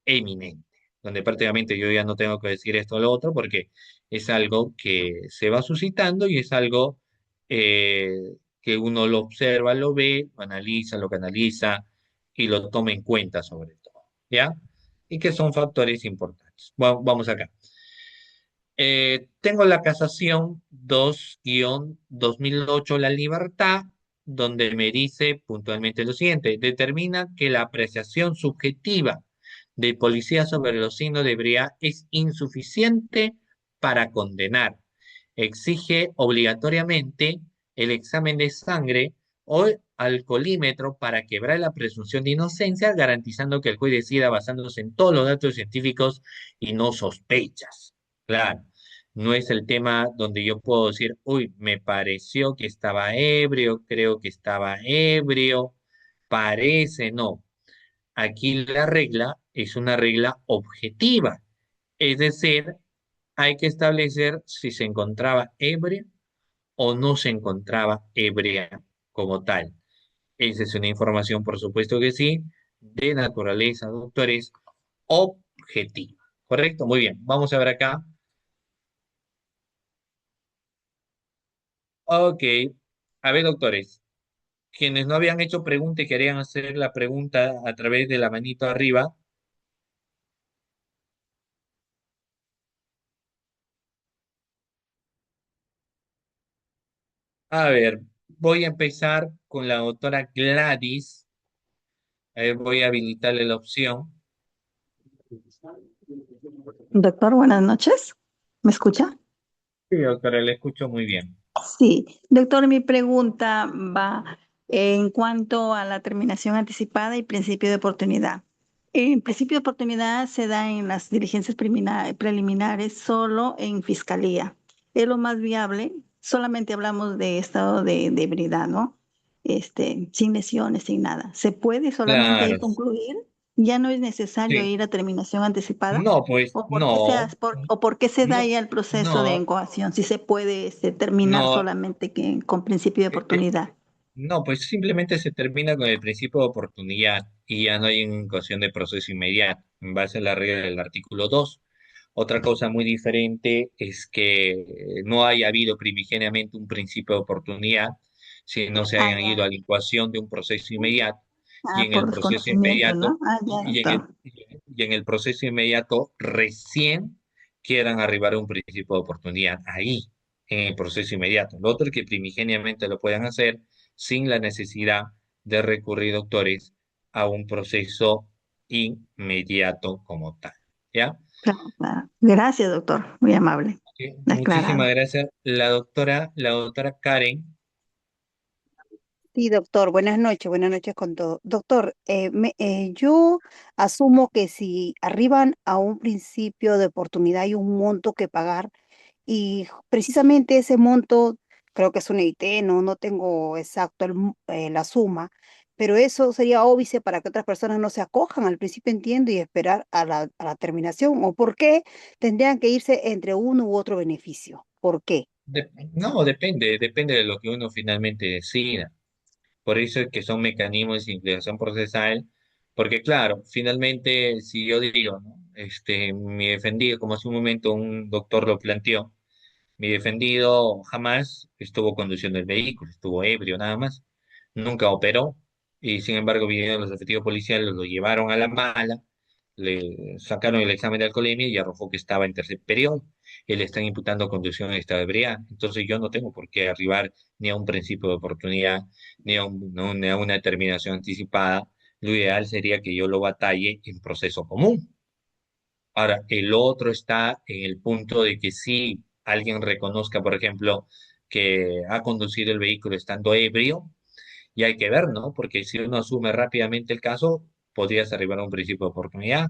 eminente, donde prácticamente yo ya no tengo que decir esto o lo otro porque es algo que se va suscitando y es algo que uno lo observa, lo ve, lo canaliza y lo toma en cuenta sobre todo, ¿ya? Y que son factores importantes. Vamos acá. Tengo la casación 2-2008, La Libertad, donde me dice puntualmente lo siguiente: determina que la apreciación subjetiva de policía sobre los signos de ebriedad es insuficiente para condenar. Exige obligatoriamente el examen de sangre o alcoholímetro para quebrar la presunción de inocencia, garantizando que el juez decida basándose en todos los datos científicos y no sospechas. Claro, no es el tema donde yo puedo decir, uy, me pareció que estaba ebrio, creo que estaba ebrio, parece, no. Aquí la regla es una regla objetiva, es decir, hay que establecer si se encontraba ebrio o no se encontraba ebria como tal. Esa es una información, por supuesto que sí, de naturaleza, doctores, objetiva. ¿Correcto? Muy bien. Vamos a ver acá. Ok. A ver, doctores, quienes no habían hecho pregunta y querían hacer la pregunta a través de la manito arriba. A ver, voy a empezar con la doctora Gladys. A ver, voy a habilitarle la opción. Doctor, buenas noches. ¿Me escucha? Sí, doctora, le escucho muy bien. Sí. Doctor, mi pregunta va en cuanto a la terminación anticipada y principio de oportunidad. El principio de oportunidad se da en las diligencias preliminares solo en fiscalía. Es lo más viable. Solamente hablamos de estado de ebriedad, ¿no? Sin lesiones, sin nada. ¿Se puede solamente ahí Claro, concluir? ¿Ya no es necesario Sí. ir a terminación anticipada? No, pues, ¿O por qué no, o por qué se da no, ya el proceso de no, incoación si se puede terminar no. solamente con principio de eh, eh, oportunidad? No, pues simplemente se termina con el principio de oportunidad y ya no hay una cuestión de proceso inmediato, en base a la regla del artículo 2. Otra cosa muy diferente es que no haya habido primigeniamente un principio de oportunidad, si no se Ah, hayan ya. ido a la incoación de un proceso inmediato y Ah, en por el proceso desconocimiento, inmediato ¿no? Ah, ya, doctor. y en el proceso inmediato recién quieran arribar a un principio de oportunidad ahí, en el proceso inmediato. Lo otro es que primigeniamente lo puedan hacer sin la necesidad de recurrir, doctores, a un proceso inmediato como tal. ¿Ya? Claro, claro. Gracias, doctor. Muy amable. Ok, muchísimas Aclarado. gracias. La doctora Karen. Sí, doctor, buenas noches con todo. Doctor, yo asumo que si arriban a un principio de oportunidad hay un monto que pagar y precisamente ese monto, creo que es un EIT, no tengo exacto la suma, pero eso sería óbice para que otras personas no se acojan al principio, entiendo, y esperar a a la terminación. ¿O por qué tendrían que irse entre uno u otro beneficio? ¿Por qué? No, depende de lo que uno finalmente decida. Por eso es que son mecanismos de simplificación procesal, porque claro, finalmente, si yo digo, ¿no? Mi defendido, como hace un momento un doctor lo planteó, mi defendido jamás estuvo conduciendo el vehículo, estuvo ebrio nada más, nunca operó, y sin embargo vinieron los efectivos policiales, lo llevaron a la mala, le sacaron el examen de alcoholemia y arrojó que estaba en tercer periodo, y le están imputando conducción en estado de ebriedad. Entonces yo no tengo por qué arribar ni a un principio de oportunidad, ni a una terminación anticipada. Lo ideal sería que yo lo batalle en proceso común. Ahora, el otro está en el punto de que si alguien reconozca, por ejemplo, que ha conducido el vehículo estando ebrio, y hay que ver, ¿no? Porque si uno asume rápidamente el caso, podrías arribar a un principio de oportunidad.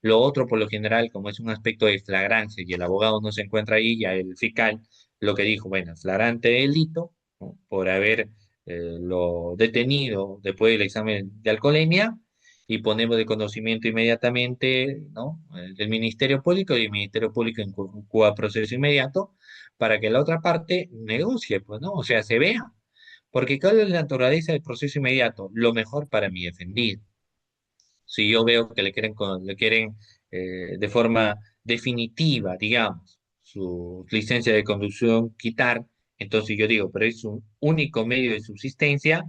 Lo otro, por lo general, como es un aspecto de flagrancia y el abogado no se encuentra ahí, ya el fiscal lo que dijo, bueno, flagrante delito, ¿no? Por haber lo detenido después del examen de alcoholemia y ponemos de conocimiento inmediatamente, ¿no? Del Ministerio Público y el Ministerio Público incúa proceso inmediato para que la otra parte negocie, pues, ¿no? O sea, se vea. Porque ¿cuál es la naturaleza del proceso inmediato? Lo mejor para mi defendido. Si yo veo que le quieren de forma definitiva, digamos, su licencia de conducción quitar, entonces yo digo, pero es un único medio de subsistencia,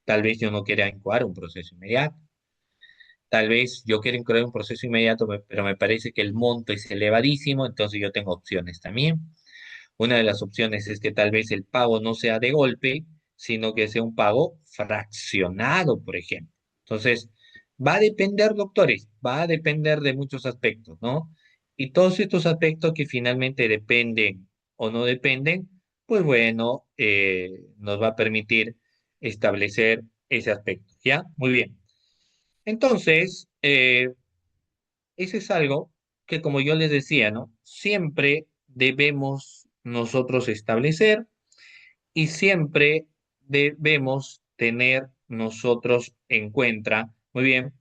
tal vez yo no quiera incoar un proceso inmediato. Tal vez yo quiero incluir un proceso inmediato, pero me parece que el monto es elevadísimo, entonces yo tengo opciones también. Una de las opciones es que tal vez el pago no sea de golpe, sino que sea un pago fraccionado, por ejemplo. Entonces, va a depender, doctores, va a depender de muchos aspectos, ¿no? Y todos estos aspectos que finalmente dependen o no dependen, pues bueno, nos va a permitir establecer ese aspecto, ¿ya? Muy bien. Entonces, eso es algo que, como yo les decía, ¿no? Siempre debemos nosotros establecer y siempre debemos tener nosotros en cuenta, muy bien,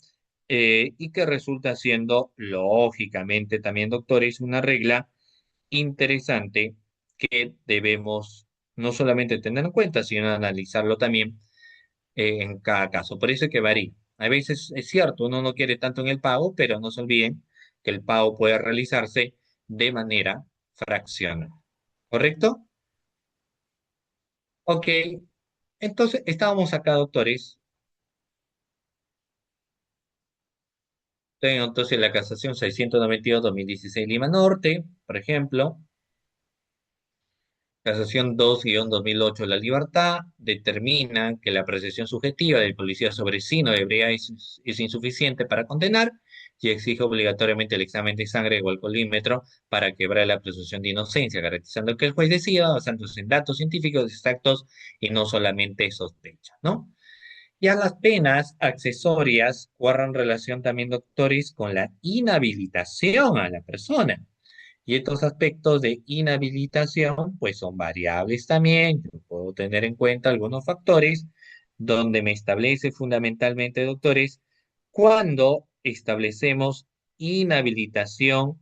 y que resulta siendo, lógicamente, también, doctores, una regla interesante que debemos no solamente tener en cuenta, sino analizarlo también en cada caso. Por eso es que varía. A veces es cierto, uno no quiere tanto en el pago, pero no se olviden que el pago puede realizarse de manera fraccional. ¿Correcto? Ok. Entonces, estábamos acá, doctores. Tengo entonces la casación 692-2016 Lima Norte, por ejemplo. Casación 2-2008 La Libertad determina que la apreciación subjetiva del policía sobre sí no debería es insuficiente para condenar y exige obligatoriamente el examen de sangre o alcoholímetro para quebrar la presunción de inocencia, garantizando que el juez decida basándose en datos científicos exactos y no solamente sospecha, ¿no? Ya las penas accesorias guardan relación también, doctores, con la inhabilitación a la persona. Y estos aspectos de inhabilitación, pues son variables también. Yo puedo tener en cuenta algunos factores donde me establece fundamentalmente, doctores, cuando establecemos inhabilitación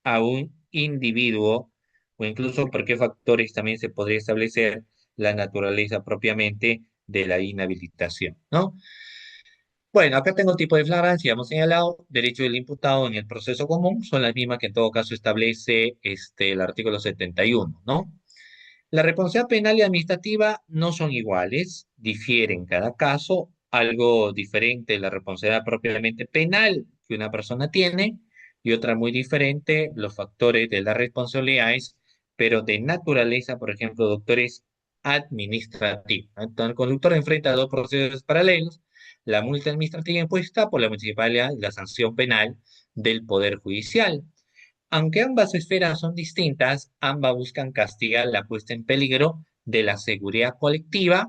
a un individuo o incluso por qué factores también se podría establecer la naturaleza propiamente de la inhabilitación, ¿no? Bueno, acá tengo el tipo de flagrancia, hemos señalado, derecho del imputado en el proceso común, son las mismas que en todo caso establece el artículo 71, ¿no? La responsabilidad penal y administrativa no son iguales, difieren en cada caso, algo diferente de la responsabilidad propiamente penal que una persona tiene y otra muy diferente, los factores de las responsabilidades, pero de naturaleza, por ejemplo, doctores administrativos. Entonces, el conductor enfrenta dos procesos paralelos, la multa administrativa impuesta por la municipalidad y la sanción penal del Poder Judicial. Aunque ambas esferas son distintas, ambas buscan castigar la puesta en peligro de la seguridad colectiva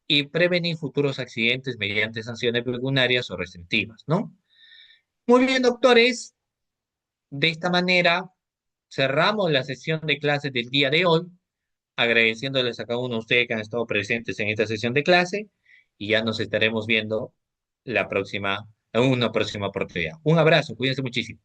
y prevenir futuros accidentes mediante sanciones pecuniarias o restrictivas, ¿no? Muy bien, doctores. De esta manera cerramos la sesión de clases del día de hoy, agradeciéndoles a cada uno de ustedes que han estado presentes en esta sesión de clase y ya nos estaremos viendo en una próxima oportunidad. Un abrazo, cuídense muchísimo.